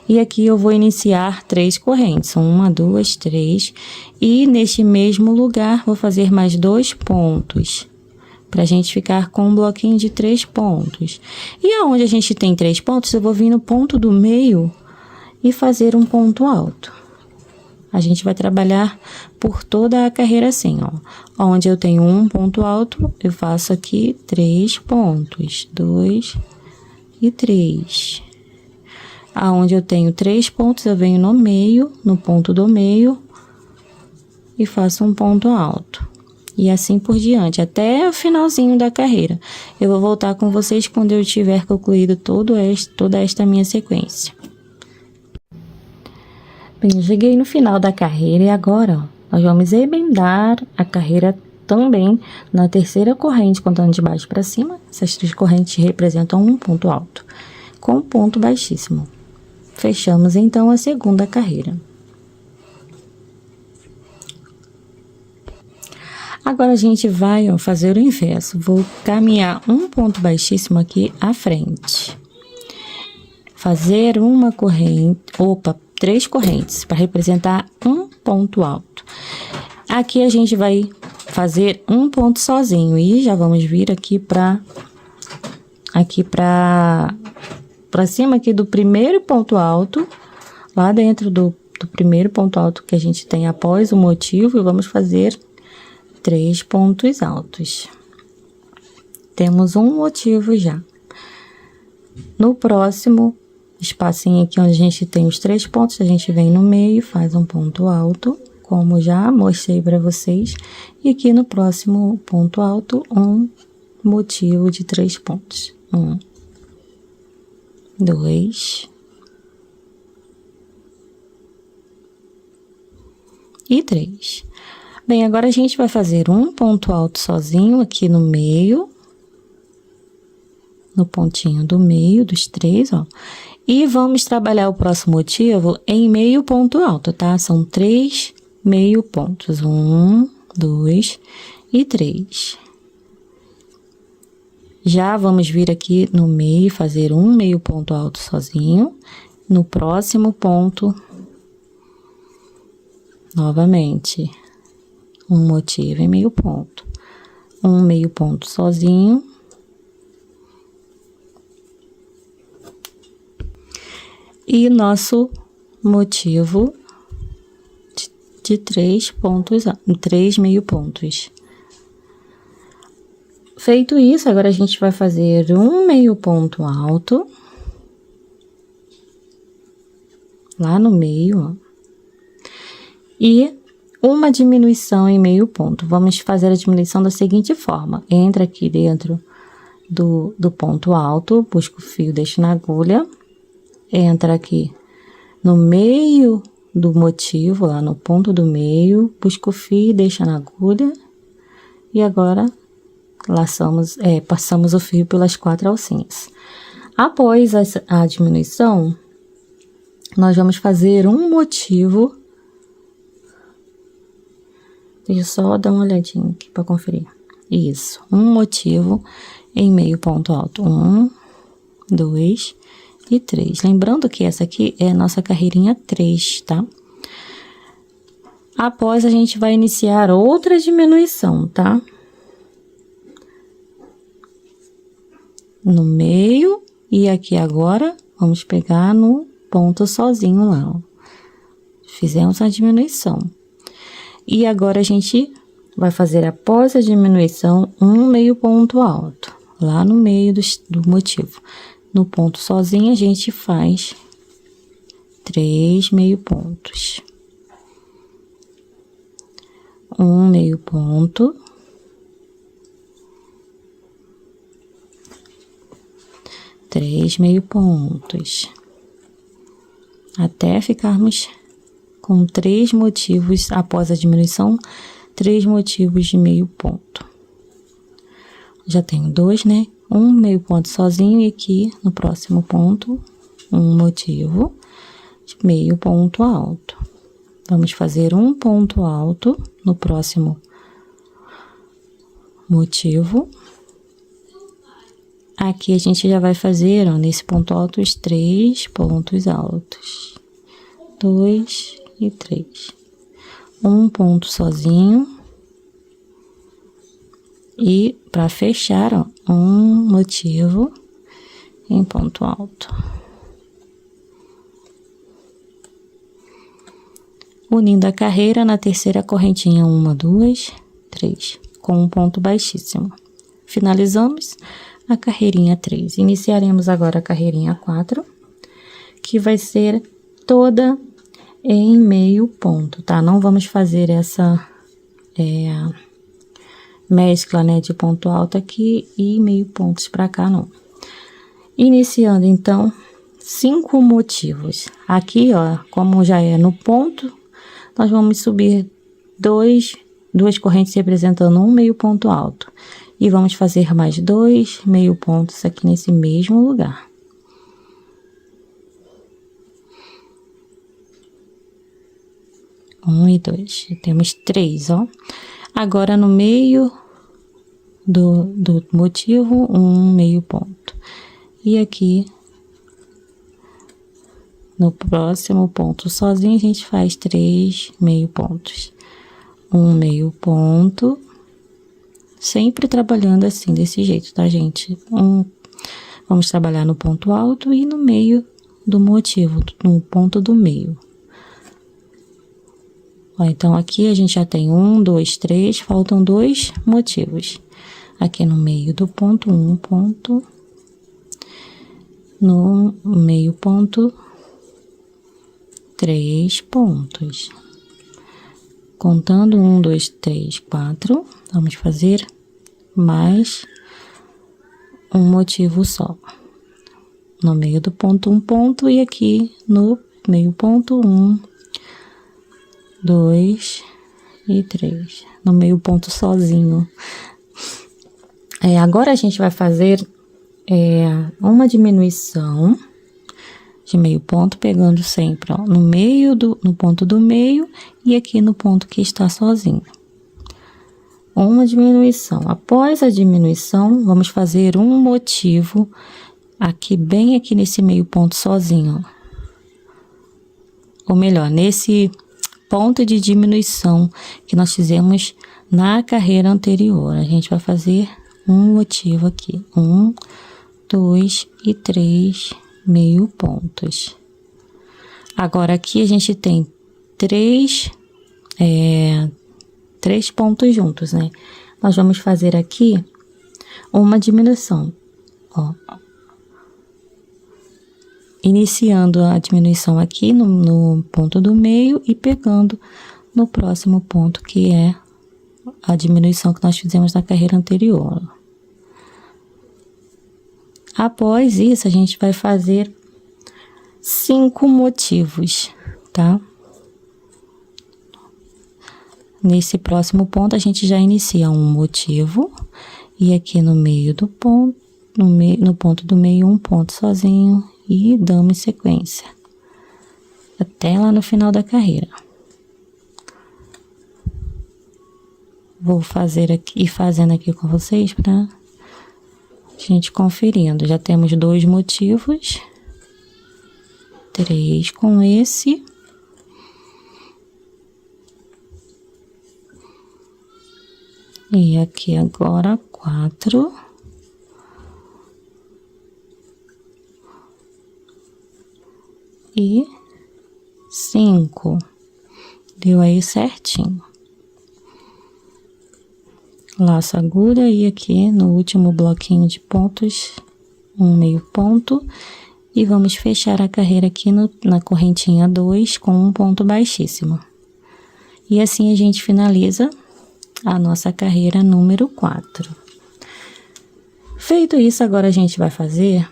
S1: E aqui eu vou iniciar 3 correntes, 1, 2, 3, e neste mesmo lugar vou fazer mais 2 pontos, pra gente ficar com um bloquinho de 3 pontos. E aonde a gente tem 3 pontos, eu vou vir no ponto do meio e fazer um ponto alto. A gente vai trabalhar por toda a carreira assim, ó. Onde eu tenho um ponto alto, eu faço aqui 3 pontos, 2 e 3. Aonde eu tenho 3 pontos, eu venho no meio, no ponto do meio, e faço um ponto alto. E assim por diante, até o finalzinho da carreira. Eu vou voltar com vocês quando eu tiver concluído toda esta minha sequência. Bem, eu cheguei no final da carreira e agora, ó, nós vamos emendar a carreira também na terceira corrente, contando de baixo para cima. Essas 3 correntes representam um ponto alto, com um ponto baixíssimo. Fechamos, então, a segunda carreira. Agora, a gente vai, ó, fazer o inverso. Vou caminhar um ponto baixíssimo aqui à frente. Fazer uma corrente, 3 correntes, para representar um ponto alto. Aqui a gente vai fazer um ponto sozinho e já vamos vir aqui pra cima aqui do primeiro ponto alto, lá dentro do primeiro ponto alto que a gente tem após o motivo, e vamos fazer 3 pontos altos. Temos um motivo já. No próximo espacinho aqui onde a gente tem os 3 pontos, a gente vem no meio, faz um ponto alto, como já mostrei para vocês, e aqui no próximo ponto alto, um motivo de 3 pontos. 1, 2 e 3. Bem, agora a gente vai fazer um ponto alto sozinho aqui no meio, no pontinho do meio dos 3, ó. E vamos trabalhar o próximo motivo em meio ponto alto, tá? São 3 meio pontos. 1, 2 e 3. Já vamos vir aqui no meio, fazer um meio ponto alto sozinho. No próximo ponto, novamente, um motivo em meio ponto. Um meio ponto sozinho. E nosso motivo de 3 pontos, 3 meio pontos. Feito isso, agora a gente vai fazer um meio ponto alto. Lá no meio, ó. E uma diminuição em meio ponto. Vamos fazer a diminuição da seguinte forma. Entra aqui dentro do ponto alto, busca o fio, deixa na agulha. Entra aqui no meio do motivo, lá no ponto do meio, busca o fio, deixa na agulha. E agora, passamos o fio pelas 4 alcinhas. Após a diminuição, nós vamos fazer um motivo. Deixa eu só dar uma olhadinha aqui para conferir. Isso, um motivo em meio ponto alto. 1, 2 e 3. Lembrando que essa aqui é a nossa carreirinha 3, tá? Após, a gente vai iniciar outra diminuição, tá? No meio, e aqui agora, vamos pegar no ponto sozinho lá, ó. Fizemos a diminuição. E agora, a gente vai fazer, após a diminuição, um meio ponto alto, lá no meio do motivo. No ponto sozinho, a gente faz 3 meio pontos. Um meio ponto. Três meio pontos. Até ficarmos com 3 motivos, após a diminuição, 3 motivos de meio ponto. Já tenho 2, né? Um meio ponto sozinho e aqui no próximo ponto, um motivo de meio ponto alto. Vamos fazer um ponto alto no próximo motivo. Aqui a gente já vai fazer, ó, nesse ponto alto, os 3 pontos altos. 2 e 3. Um ponto sozinho. E para fechar, ó, um motivo em ponto alto. Unindo a carreira na terceira correntinha, 1, 2, 3, com um ponto baixíssimo. Finalizamos a carreirinha 3. Iniciaremos agora a carreirinha 4, que vai ser toda em meio ponto, tá? Não vamos fazer essa mescla, né, de ponto alto aqui e meio pontos pra cá, não. Iniciando, então, 5 motivos. Aqui, ó, como já é no ponto, nós vamos subir duas correntes representando um meio ponto alto. E vamos fazer mais 2 meio pontos aqui nesse mesmo lugar. Um e 2. Temos 3, ó. Agora, no meio do motivo, um meio ponto. E aqui, no próximo ponto sozinho, a gente faz 3 meio pontos. um meio ponto, sempre trabalhando assim, desse jeito, tá, gente? Vamos trabalhar no ponto alto e no meio do motivo, no ponto do meio. Ó, então, aqui a gente já tem 1, 2, 3, faltam 2 motivos. Aqui no meio do ponto, 1 ponto, no meio ponto, 3 pontos. Contando 1, 2, 3, 4, vamos fazer mais um motivo só. No meio do ponto, 1 ponto, e aqui no meio ponto, 1, 2 e 3. No meio ponto sozinho. Agora a gente vai fazer uma diminuição de meio ponto, pegando sempre, ó, no ponto do meio e aqui no ponto que está sozinho. Uma diminuição. Após a diminuição, vamos fazer um motivo aqui, bem aqui nesse meio ponto sozinho, ó. Ou melhor, nesse ponto de diminuição que nós fizemos na carreira anterior. A gente vai fazer um motivo aqui. 1, 2 e 3 meio pontos. Agora, aqui a gente tem três pontos juntos, né? Nós vamos fazer aqui uma diminuição, ó. Iniciando a diminuição aqui no ponto do meio e pegando no próximo ponto, que é a diminuição que nós fizemos na carreira anterior. Após isso, a gente vai fazer 5 motivos, tá? Nesse próximo ponto, a gente já inicia um motivo, e aqui no meio do ponto, no ponto do meio, um ponto sozinho, e damos sequência até lá no final da carreira. Vou fazer aqui, fazendo aqui com vocês para gente conferindo. Já temos 2 motivos, 3 com esse, e aqui agora 4, e 5. Deu aí certinho. Laço agulha, e aqui no último bloquinho de pontos, um meio ponto, e vamos fechar a carreira aqui na correntinha 2 com um ponto baixíssimo. E assim a gente finaliza a nossa carreira número 4. Feito isso, agora a gente vai fazer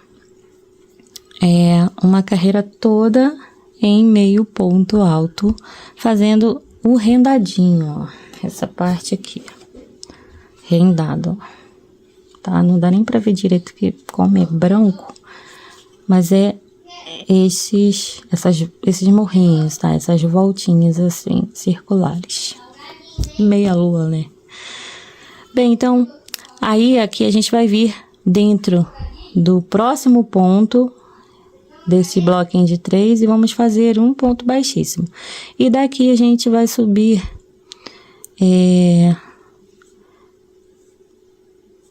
S1: uma carreira toda em meio ponto alto, fazendo o rendadinho, ó, essa parte aqui, rendado, tá? Não dá nem pra ver direito que como é branco, mas é esses morrinhos, tá? Essas voltinhas assim, circulares, meia lua, né? Bem, então, aí aqui a gente vai vir dentro do próximo ponto desse bloquinho de 3 e vamos fazer um ponto baixíssimo. E daqui a gente vai subir,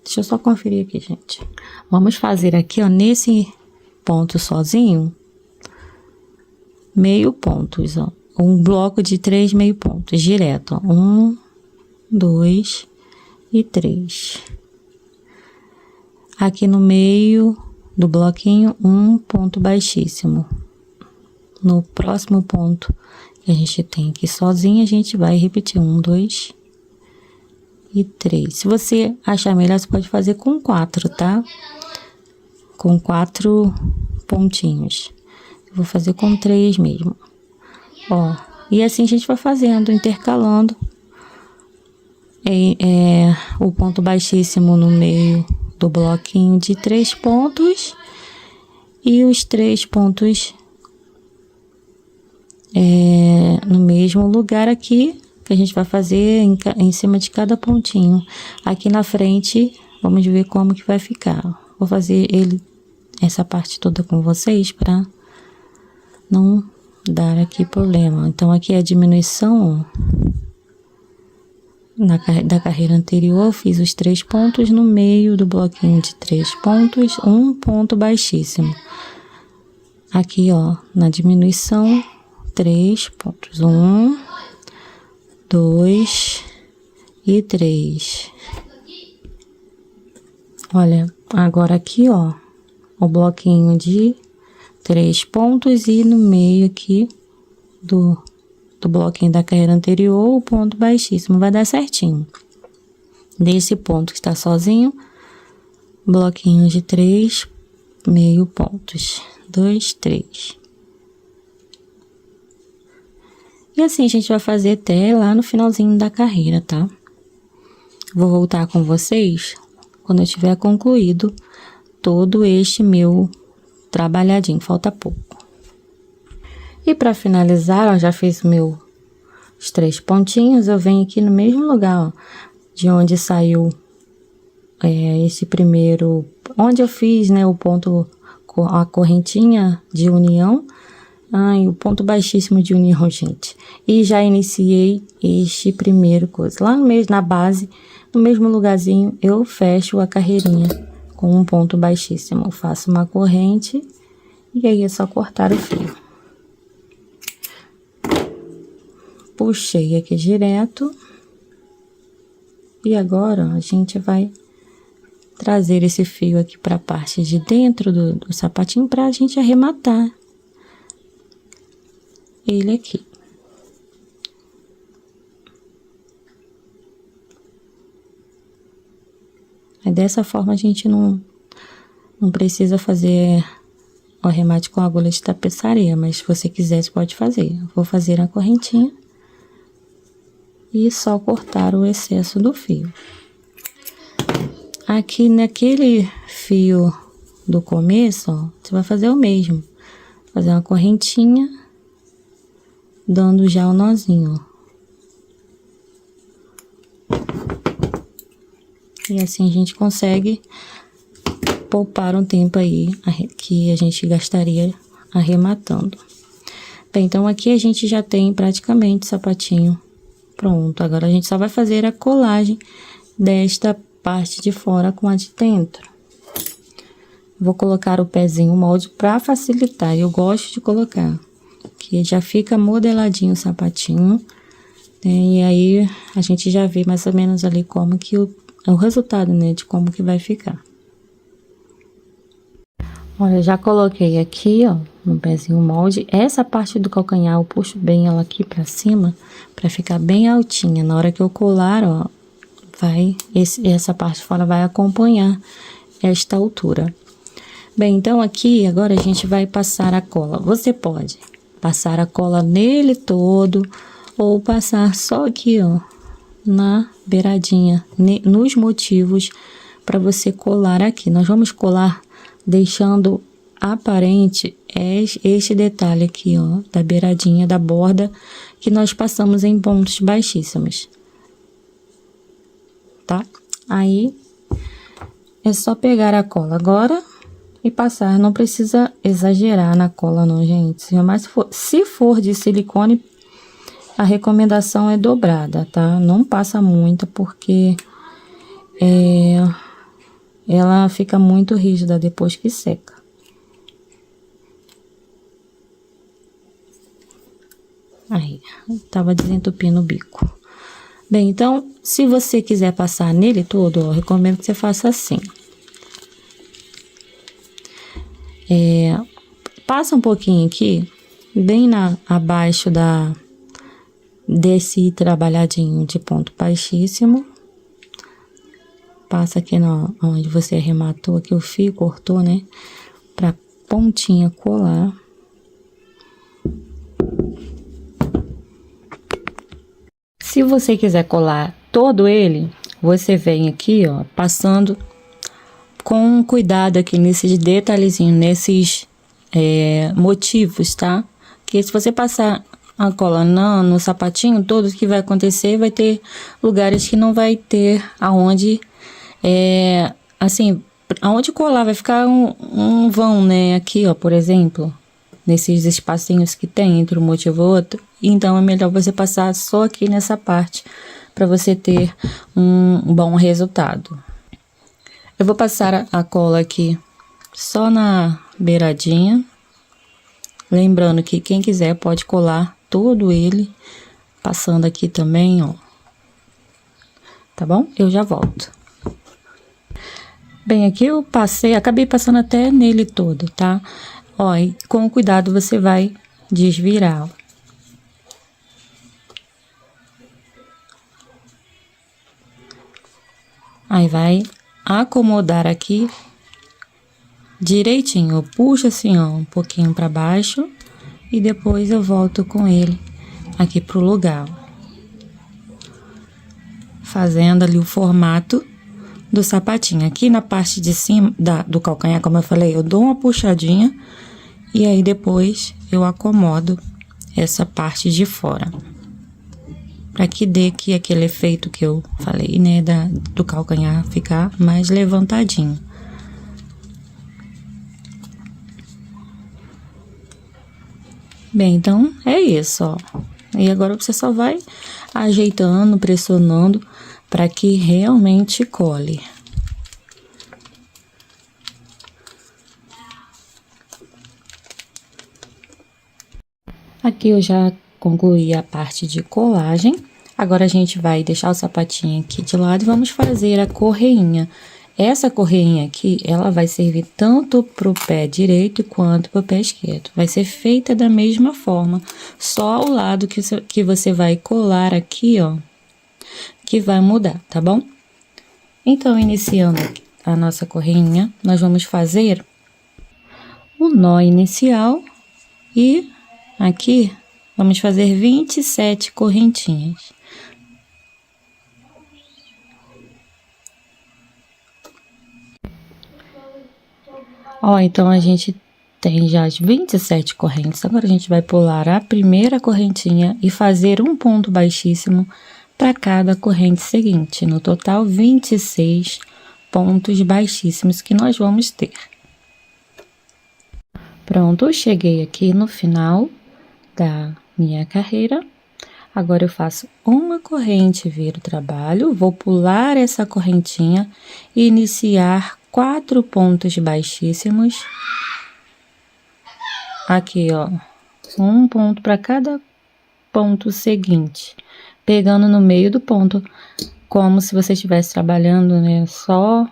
S1: deixa eu só conferir aqui, gente. Vamos fazer aqui, ó, nesse ponto sozinho, meio pontos, ó. Um bloco de 3 meio pontos, direto, ó. 1, 2 e 3. Aqui no meio do bloquinho, um ponto baixíssimo. No próximo ponto que a gente tem aqui sozinho, a gente vai repetir 1, 2 e 3. Se você achar melhor, você pode fazer com 4, tá? Com 4 pontinhos. Eu vou fazer com 3 mesmo. Ó, e assim a gente vai fazendo, intercalando o ponto baixíssimo no meio do bloquinho de 3 pontos e os 3 pontos no mesmo lugar aqui, que a gente vai fazer em cima de cada pontinho. Aqui na frente, vamos ver como que vai ficar. Vou fazer essa parte toda com vocês para não dar aqui problema. Então, aqui é a diminuição, ó. da carreira anterior, eu fiz os 3 pontos no meio do bloquinho de 3 pontos, um ponto baixíssimo. Aqui, ó, na diminuição, 3 pontos, 1, 2 e 3. Olha, agora aqui, ó, o bloquinho de 3 pontos e no meio aqui do bloquinho da carreira anterior, o ponto baixíssimo, vai dar certinho. Desse ponto que está sozinho, bloquinho de 3 meio pontos, 2, 3. E assim a gente vai fazer até lá no finalzinho da carreira, tá? Vou voltar com vocês quando eu tiver concluído todo este meu trabalhadinho, falta pouco. E para finalizar, ó, já fiz os 3 pontinhos, eu venho aqui no mesmo lugar, ó, de onde saiu esse primeiro, onde eu fiz, né, o ponto, a correntinha de união, e o ponto baixíssimo de união, gente. E já iniciei este primeiro coisa. Lá no mesmo, na base, no mesmo lugarzinho, eu fecho a carreirinha com um ponto baixíssimo. Eu faço uma corrente e aí é só cortar o fio. Puxei aqui direto. E agora, ó, a gente vai trazer esse fio aqui para a parte de dentro do sapatinho para a gente arrematar ele aqui. Aí, dessa forma, a gente não precisa fazer o arremate com agulha de tapeçaria, mas se você quiser, você pode fazer. Eu vou fazer a correntinha e só cortar o excesso do fio. Aqui naquele fio do começo, ó, você vai fazer o mesmo. Fazer uma correntinha, dando já o nozinho, ó. E assim a gente consegue poupar um tempo aí que a gente gastaria arrematando. Bem, então aqui a gente já tem praticamente o sapatinho pronto. Agora a gente só vai fazer a colagem desta parte de fora com a de dentro. Vou colocar o pezinho molde para facilitar. Eu gosto de colocar, que já fica modeladinho o sapatinho, né? E aí a gente já vê mais ou menos ali como que o resultado, né, de como que vai ficar. Olha, já coloquei aqui, ó, no pezinho molde. Essa parte do calcanhar eu puxo bem ela aqui pra cima, pra ficar bem altinha. Na hora que eu colar, ó, essa parte de fora vai acompanhar esta altura. Bem, então aqui agora a gente vai passar a cola. Você pode passar a cola nele todo ou passar só aqui, ó, na beiradinha, nos motivos, para você colar aqui. Nós vamos colar deixando aparente este detalhe aqui, ó, da beiradinha da borda que nós passamos em pontos baixíssimos, tá? Aí é só pegar a cola agora e passar. Não precisa exagerar na cola não, gente. Mas se for de silicone, a recomendação é dobrada, tá? Não passa muito, porque ela fica muito rígida depois que seca. Aí, tava desentupindo o bico. Bem, então, se você quiser passar nele todo, ó, eu recomendo que você faça assim. Passa um pouquinho aqui, bem abaixo desse trabalhadinho de ponto baixíssimo. Passa aqui onde você arrematou aqui o fio, cortou, né? Pra pontinha colar. Se você quiser colar todo ele, você vem aqui, ó, passando com cuidado aqui nesses detalhezinhos, nesses motivos, tá? Que se você passar a cola no sapatinho, todo o que vai acontecer, vai ter lugares que não vai ter aonde, assim, aonde colar, vai ficar um vão, né? Aqui, ó, por exemplo, nesses espacinhos que tem entre um motivo e outro. Então, é melhor você passar só aqui nessa parte, para você ter um bom resultado. Eu vou passar a cola aqui só na beiradinha. Lembrando que quem quiser pode colar todo ele, passando aqui também, ó. Tá bom? Eu já volto. Bem, aqui eu acabei passando até nele todo, tá? Ó, e com cuidado você vai desvirar, ó. Aí vai acomodar aqui direitinho. Eu puxo assim, ó, um pouquinho para baixo e depois eu volto com ele aqui pro lugar, ó. Fazendo ali o formato do sapatinho. Aqui na parte de cima do calcanhar, como eu falei, eu dou uma puxadinha e aí depois eu acomodo essa parte de fora. Para que dê aqui aquele efeito que eu falei, né, do calcanhar ficar mais levantadinho. Bem, então é isso, ó. E agora você só vai ajeitando, pressionando para que realmente cole. Aqui eu já concluí a parte de colagem. Agora a gente vai deixar o sapatinho aqui de lado e vamos fazer a correinha. Essa correinha aqui, ela vai servir tanto pro pé direito quanto pro pé esquerdo. Vai ser feita da mesma forma, só o lado que você vai colar aqui, ó, que vai mudar, tá bom? Então, iniciando a nossa correinha, nós vamos fazer o nó inicial e aqui vamos fazer 27 correntinhas. Ó, então a gente tem já as 27 correntes. Agora a gente vai pular a primeira correntinha e fazer um ponto baixíssimo para cada corrente seguinte. No total, 26 pontos baixíssimos que nós vamos ter. Pronto, cheguei aqui no final da minha carreira. Agora eu faço uma corrente, viro o trabalho, vou pular essa correntinha e iniciar 4 pontos baixíssimos. Aqui, ó, um ponto para cada ponto seguinte, pegando no meio do ponto, como se você estivesse trabalhando, né, só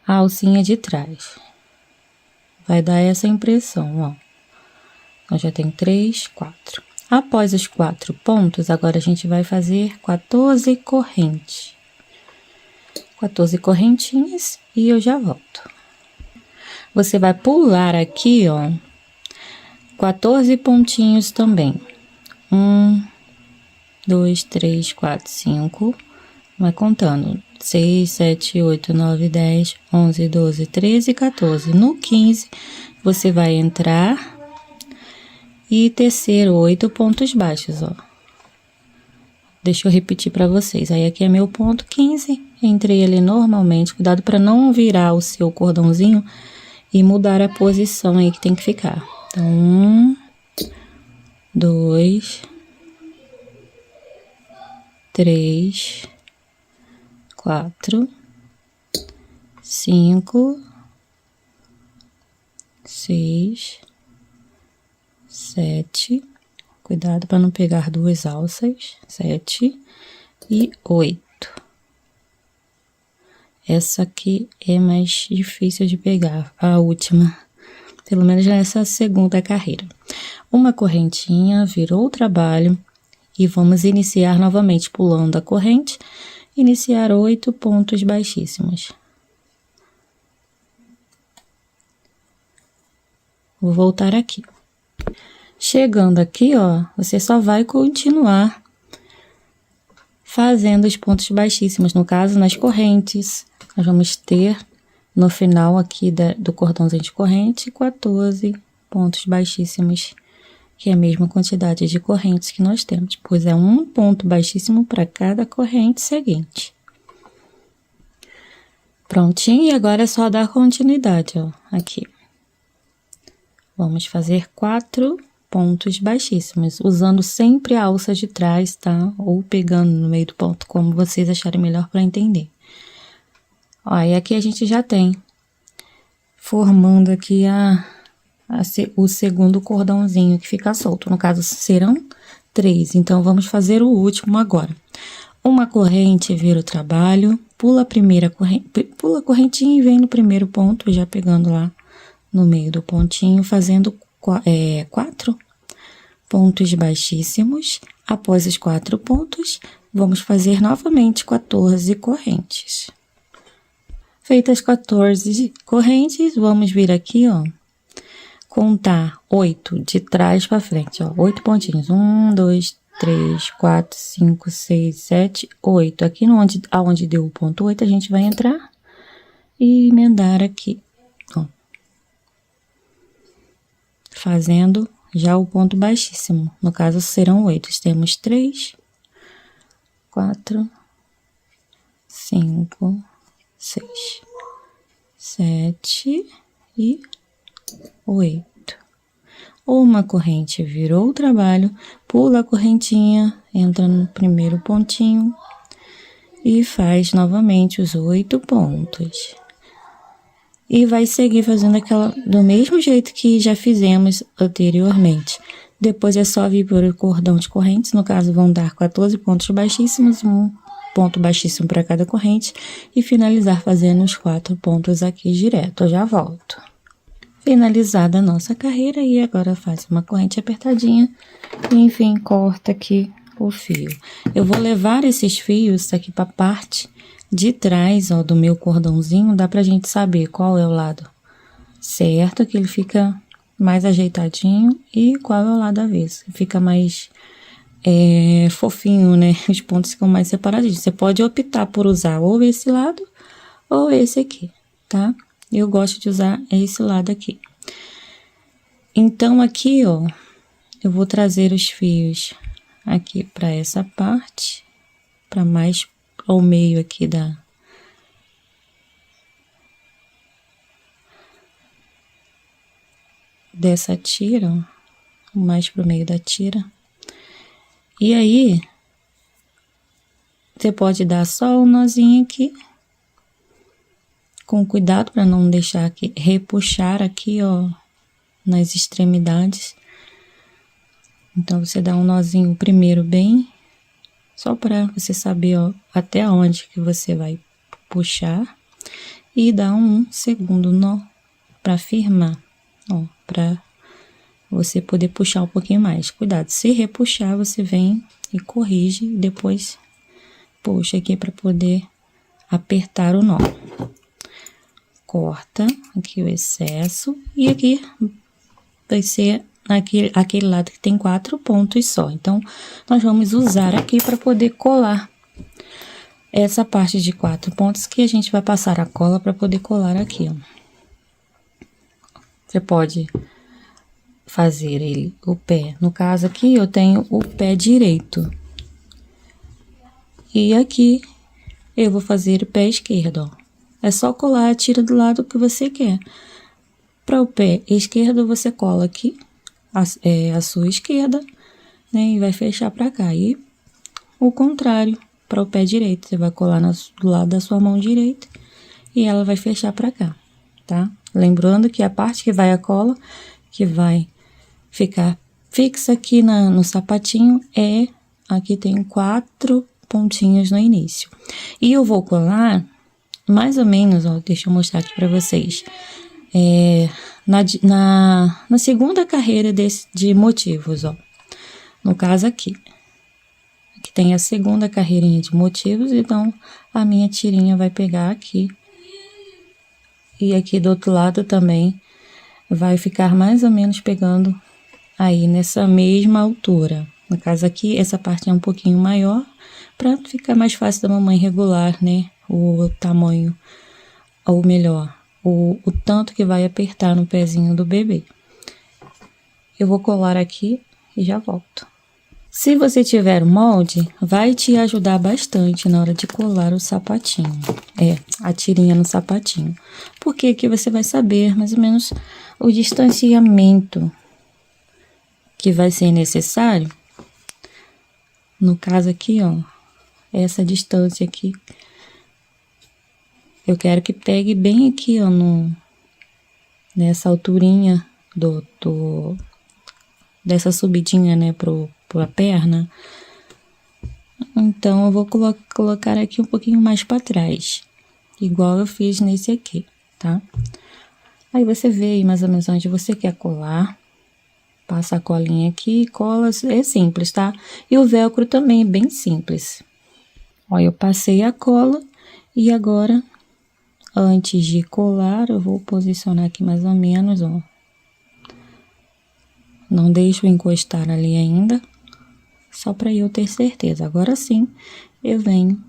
S1: a alcinha de trás. Vai dar essa impressão, ó. Então, já tem 3, 4. Após os 4 pontos, agora a gente vai fazer 14 correntes. 14 correntinhas e eu já volto. Você vai pular aqui, ó, 14 pontinhos também. 1, 2, 3, 4, 5. Vai contando. 6, 7, 8, 9, 10, 11, 12, 13, 14. No 15, você vai entrar e tecer 8 pontos baixos, ó. Deixa eu repetir para vocês. Aí, aqui é meu ponto 15. Entrei ele normalmente. Cuidado para não virar o seu cordãozinho e mudar a posição aí que tem que ficar. Então, 1, 2, 3, 4, 5, 6, 7. Cuidado para não pegar 2 alças. 7 e 8. Essa aqui é mais difícil de pegar, a última. Pelo menos nessa segunda carreira. Uma correntinha, virou o trabalho. E vamos iniciar novamente pulando a corrente. Iniciar 8 pontos baixíssimos. Vou voltar aqui. Chegando aqui, ó, você só vai continuar fazendo os pontos baixíssimos. No caso, nas correntes, nós vamos ter no final aqui do cordãozinho de corrente 14 pontos baixíssimos, que é a mesma quantidade de correntes que nós temos, pois é um ponto baixíssimo para cada corrente seguinte. Prontinho, e agora é só dar continuidade, ó, aqui. Vamos fazer 4 pontos baixíssimos, usando sempre a alça de trás, tá? Ou pegando no meio do ponto, como vocês acharem melhor para entender. Ó, e aqui a gente já tem, formando aqui o segundo cordãozinho que fica solto. No caso, serão 3, então vamos fazer o último agora. Uma corrente vira o trabalho, pula a primeira corrente, pula a correntinha e vem no primeiro ponto, já pegando lá no meio do pontinho, fazendo 4 pontos baixíssimos. Após os 4 pontos, vamos fazer novamente 14 correntes. Feitas 14 correntes, vamos vir aqui, ó, contar 8 de trás para frente, ó, 8 pontinhos. 1, 2, 3, 4, 5, 6, 7, 8. Aqui aonde deu o ponto 8, a gente vai entrar e emendar aqui, ó, fazendo já o ponto baixíssimo. No caso, serão 8. Temos 3, 4, 5, 6, 7 e 8. Uma corrente virou o trabalho, pula a correntinha, entra no primeiro pontinho e faz novamente os 8 pontos. E vai seguir fazendo do mesmo jeito que já fizemos anteriormente. Depois é só vir por o cordão de correntes, no caso vão dar 14 pontos baixíssimos, um ponto baixíssimo para cada corrente, e finalizar fazendo os 4 pontos aqui direto. Eu já volto. Finalizada a nossa carreira, e agora faz uma corrente apertadinha e, enfim, corta aqui o fio. Eu vou levar esses fios aqui para a parte de trás, ó, do meu cordãozinho. Dá pra gente saber qual é o lado certo, que ele fica mais ajeitadinho, e qual é o lado avesso, fica mais fofinho, né? Os pontos ficam mais separadinhos. Você pode optar por usar ou esse lado ou esse aqui, tá? Eu gosto de usar esse lado aqui. Então, aqui, ó, eu vou trazer os fios aqui para essa parte, para mais ao meio aqui dessa tira, ó, mais pro meio da tira. E aí, você pode dar só um nozinho aqui, com cuidado para não deixar aqui, repuxar aqui, ó, nas extremidades. Então, você dá um nozinho primeiro bem, só para você saber, ó, até onde que você vai puxar, e dá um segundo nó para firmar, ó, para você poder puxar um pouquinho mais. Cuidado, se repuxar, você vem e corrige, e depois puxa aqui para poder apertar o nó. Corta aqui o excesso, e aqui vai ser aquele lado que tem 4 pontos só. Então, nós vamos usar aqui para poder colar essa parte de 4 pontos, que a gente vai passar a cola para poder colar aqui, ó. Você pode fazer o pé. No caso aqui, eu tenho o pé direito. E aqui, eu vou fazer o pé esquerdo, ó. É só colar a tira do lado que você quer. Para o pé esquerdo, você cola aqui a sua esquerda, né? E vai fechar para cá. E o contrário, para o pé direito, você vai colar do lado da sua mão direita e ela vai fechar para cá, tá? Lembrando que a parte que vai a cola, que vai ficar fixa aqui no sapatinho, aqui tem 4 pontinhos no início. E eu vou colar mais ou menos, ó, deixa eu mostrar aqui para vocês, na segunda carreira de motivos, ó, no caso aqui tem a segunda carreirinha de motivos, então a minha tirinha vai pegar aqui, e aqui do outro lado também vai ficar mais ou menos pegando aí nessa mesma altura. No caso aqui, essa parte é um pouquinho maior, para ficar mais fácil da mamãe regular, né, o tamanho, ou melhor, o tanto que vai apertar no pezinho do bebê. Eu vou colar aqui e já volto. Se você tiver o molde, vai te ajudar bastante na hora de colar o sapatinho, a tirinha no sapatinho, porque aqui você vai saber mais ou menos o distanciamento que vai ser necessário, no caso aqui, ó, essa distância aqui, eu quero que pegue bem aqui, ó, nessa alturinha dessa subidinha, né, pra perna. Então, eu vou colocar aqui um pouquinho mais pra trás, igual eu fiz nesse aqui, tá? Aí, você vê aí mais ou menos onde você quer colar, passa a colinha aqui, cola, é simples, tá? E o velcro também é bem simples. Ó, eu passei a cola e agora, antes de colar, eu vou posicionar aqui mais ou menos, ó. Não deixo encostar ali ainda, só para eu ter certeza. Agora sim, eu venho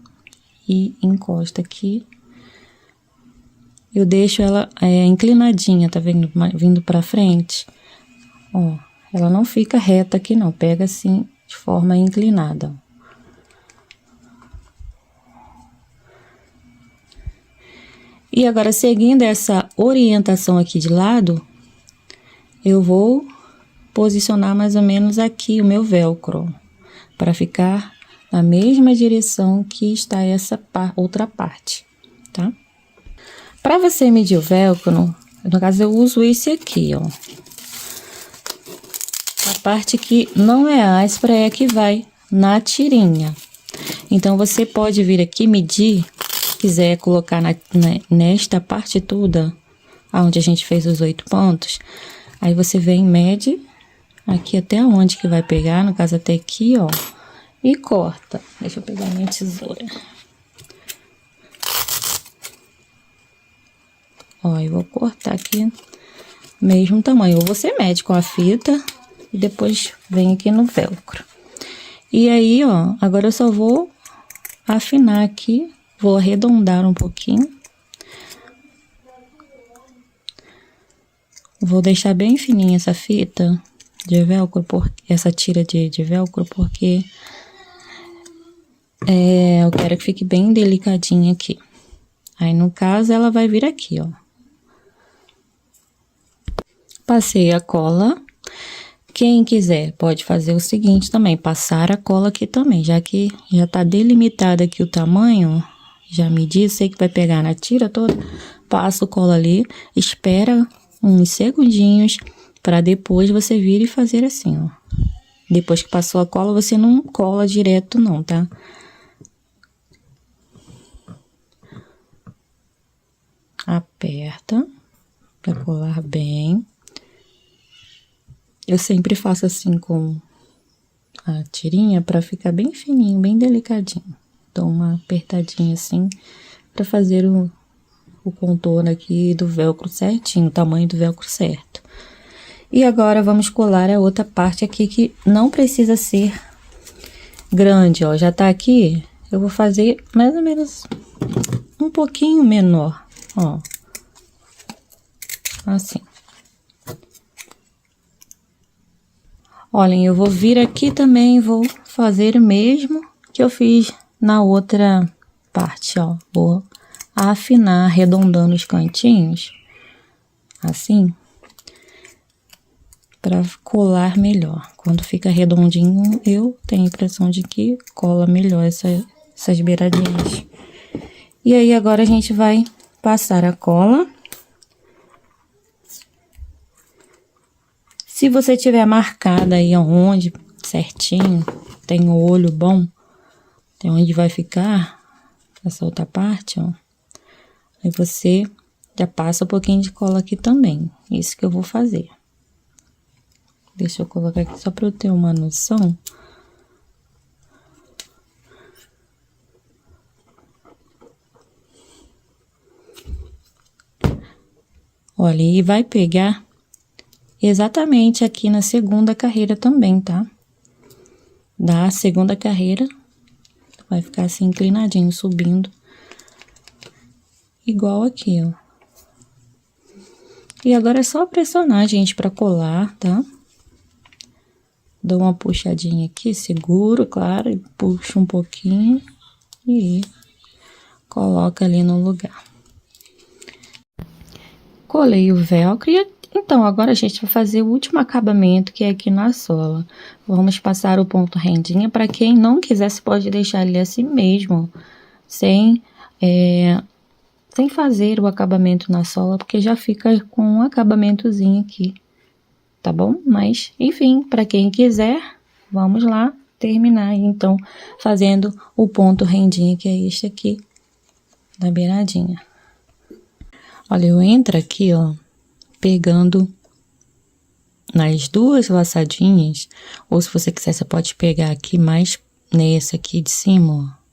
S1: e encosto aqui. Eu deixo ela inclinadinha, tá vendo? Vindo pra frente. Ó, ela não fica reta aqui não, pega assim de forma inclinada. E agora, seguindo essa orientação aqui de lado, eu vou posicionar mais ou menos aqui o meu velcro, para ficar na mesma direção que está essa outra parte, tá? Para você medir o velcro, no caso eu uso esse aqui, ó. A parte que não é áspera é a que vai na tirinha. Então, você pode vir aqui medir, quiser colocar nesta parte toda, onde a gente fez os 8 pontos, aí você vem e mede aqui até onde que vai pegar, no caso até aqui, ó, e corta. Deixa eu pegar minha tesoura. Ó, eu vou cortar aqui mesmo tamanho. Ou você mede com a fita e depois vem aqui no velcro. E aí, ó, agora eu só vou afinar aqui, vou arredondar um pouquinho. Vou deixar bem fininha essa fita de velcro, essa tira de velcro, porque eu quero que fique bem delicadinha aqui. Aí, no caso, ela vai vir aqui, ó. Passei a cola. Quem quiser pode fazer o seguinte também, passar a cola aqui também, já que já tá delimitado aqui o tamanho, já medi, sei que vai pegar na tira toda, passa o cola ali, espera uns segundinhos, para depois você vir e fazer assim, ó. Depois que passou a cola, você não cola direto não, tá? Aperta para colar bem. Eu sempre faço assim com a tirinha para ficar bem fininho, bem delicadinho. Dou uma apertadinha assim para fazer o contorno aqui do velcro certinho, o tamanho do velcro certo. E agora, vamos colar a outra parte aqui, que não precisa ser grande, ó. Já tá aqui, eu vou fazer mais ou menos um pouquinho menor, ó. Assim. Olhem, eu vou vir aqui também, vou fazer o mesmo que eu fiz na outra parte, ó. Vou afinar, arredondando os cantinhos, assim, para colar melhor. Quando fica redondinho, eu tenho a impressão de que cola melhor essas beiradinhas. E aí, agora a gente vai passar a cola. Se você tiver marcada aí aonde, certinho, tem o olho bom, tem onde vai ficar essa outra parte, ó. Aí você já passa um pouquinho de cola aqui também. Isso que eu vou fazer. Deixa eu colocar aqui só para eu ter uma noção. Olha, e vai pegar exatamente aqui na segunda carreira também, tá? Da segunda carreira, vai ficar assim inclinadinho, subindo. Igual aqui, ó. E agora é só pressionar, gente, pra colar, tá? Dou uma puxadinha aqui, seguro, claro, e puxo um pouquinho e coloca ali no lugar. Colei o velcro Então, agora a gente vai fazer o último acabamento, que é aqui na sola. Vamos passar o ponto rendinha. Para quem não quiser, você pode deixar ele assim mesmo, sem fazer o acabamento na sola, porque já fica com um acabamentozinho aqui, tá bom? Mas, enfim, para quem quiser, vamos lá terminar, então, fazendo o ponto rendinha, que é este aqui, da beiradinha. Olha, eu entro aqui, ó, pegando nas duas laçadinhas, ou se você quiser, você pode pegar aqui mais nessa aqui de cima, ó.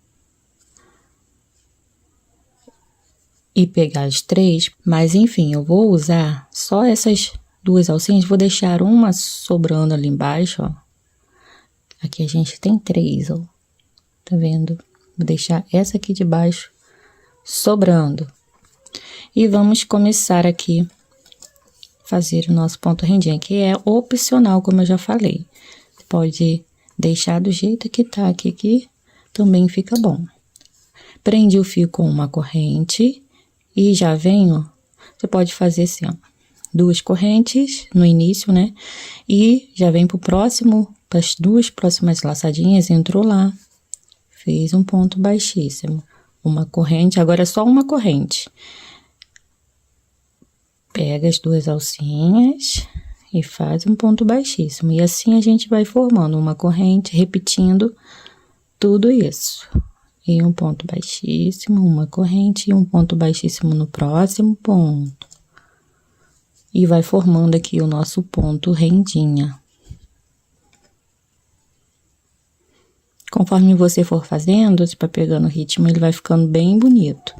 S1: E pegar as três, mas enfim, eu vou usar só essas duas alcinhas, vou deixar uma sobrando ali embaixo, ó. Aqui a gente tem três, ó, tá vendo? Vou deixar essa aqui de baixo sobrando. E vamos começar aqui fazer o nosso ponto rendinha, que é opcional, como eu já falei. Pode deixar do jeito que tá aqui, que também fica bom. Prendi o fio com uma corrente. E já vem, ó, você pode fazer assim, ó, duas correntes no início, né? E já vem pro próximo, para as duas próximas laçadinhas, entrou lá, fez um ponto baixíssimo. Uma corrente, agora é só uma corrente. Pega as duas alcinhas e faz um ponto baixíssimo. E assim a gente vai formando uma corrente, repetindo tudo isso. E um ponto baixíssimo, uma corrente e um ponto baixíssimo no próximo ponto. E vai formando aqui o nosso ponto rendinha. Conforme você for fazendo, você vai pegando o ritmo, ele vai ficando bem bonito.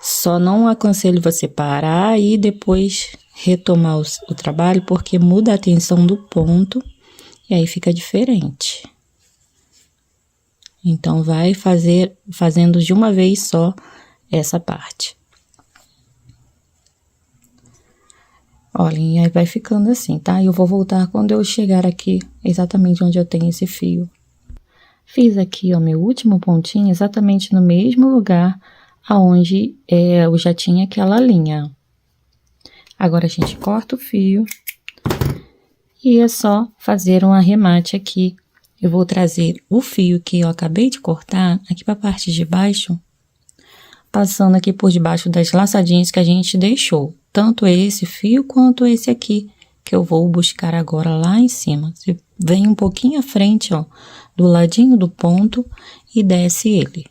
S1: Só não aconselho você parar e depois retomar o trabalho, porque muda a tensão do ponto e aí fica diferente. Então, vai fazendo de uma vez só essa parte. Olhem, aí vai ficando assim, tá? Eu vou voltar quando eu chegar aqui, exatamente onde eu tenho esse fio. Fiz aqui, ó, meu último pontinho, exatamente no mesmo lugar aonde eu já tinha aquela linha. Agora, a gente corta o fio e é só fazer um arremate aqui. Eu vou trazer o fio que eu acabei de cortar aqui para a parte de baixo, passando aqui por debaixo das laçadinhas que a gente deixou. Tanto esse fio quanto esse aqui, que eu vou buscar agora lá em cima. Você vem um pouquinho à frente, ó, do ladinho do ponto e desce ele.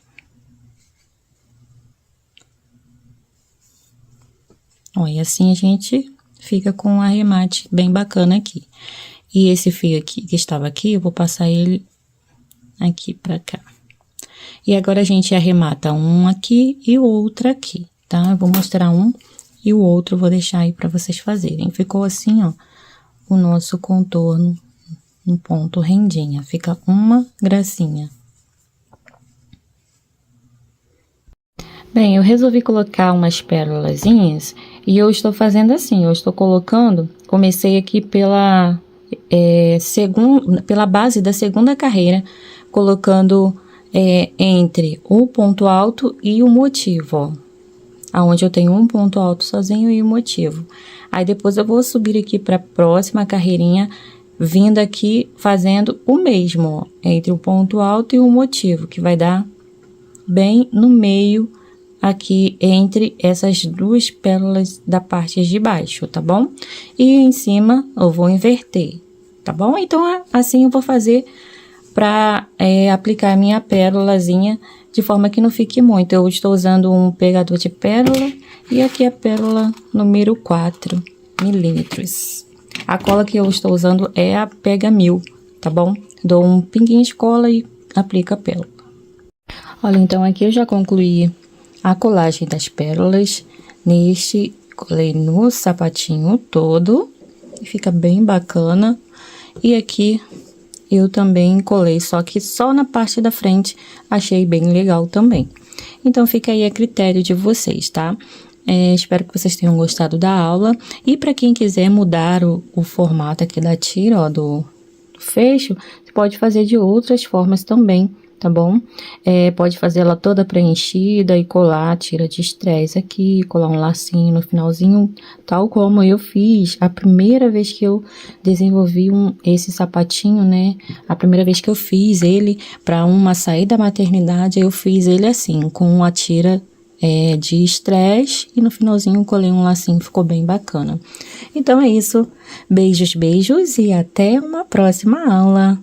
S1: Ó, e assim a gente fica com um arremate bem bacana aqui. E esse fio aqui, que estava aqui, eu vou passar ele aqui pra cá. E agora a gente arremata um aqui e o outro aqui, tá? Eu vou mostrar um e o outro eu vou deixar aí pra vocês fazerem. Ficou assim, ó, o nosso contorno no ponto rendinha. Fica uma gracinha. Bem, eu resolvi colocar umas pérolazinhas e eu estou fazendo assim, eu estou colocando, comecei aqui pela base da segunda carreira, colocando entre o ponto alto e o motivo, ó, aonde eu tenho um ponto alto sozinho e o motivo. Aí depois eu vou subir aqui para a próxima carreirinha, vindo aqui fazendo o mesmo, ó, entre o ponto alto e o motivo, que vai dar bem no meio aqui entre essas duas pérolas da parte de baixo, tá bom? E em cima eu vou inverter, tá bom? Então, assim eu vou fazer para aplicar a minha pérolazinha de forma que não fique muito. Eu estou usando um pegador de pérola e aqui a pérola número 4 milímetros. A cola que eu estou usando é a Pega 1000, tá bom? Dou um pinguinho de cola e aplico a pérola. Olha, então aqui eu já concluí a colagem das pérolas. Colei no sapatinho todo e fica bem bacana. E aqui eu também colei, só que só na parte da frente, achei bem legal também. Então, fica aí a critério de vocês, tá? Espero que vocês tenham gostado da aula. E para quem quiser mudar o formato aqui da tira, ó, do fecho, você pode fazer de outras formas também, tá bom? Pode fazer ela toda preenchida e colar a tira de estresse aqui, colar um lacinho no finalzinho, tal como eu fiz a primeira vez que eu desenvolvi esse sapatinho, né? A primeira vez que eu fiz ele para uma saída da maternidade, eu fiz ele assim, com a tira de estresse e no finalzinho colei um lacinho, ficou bem bacana. Então é isso, beijos, beijos e até uma próxima aula.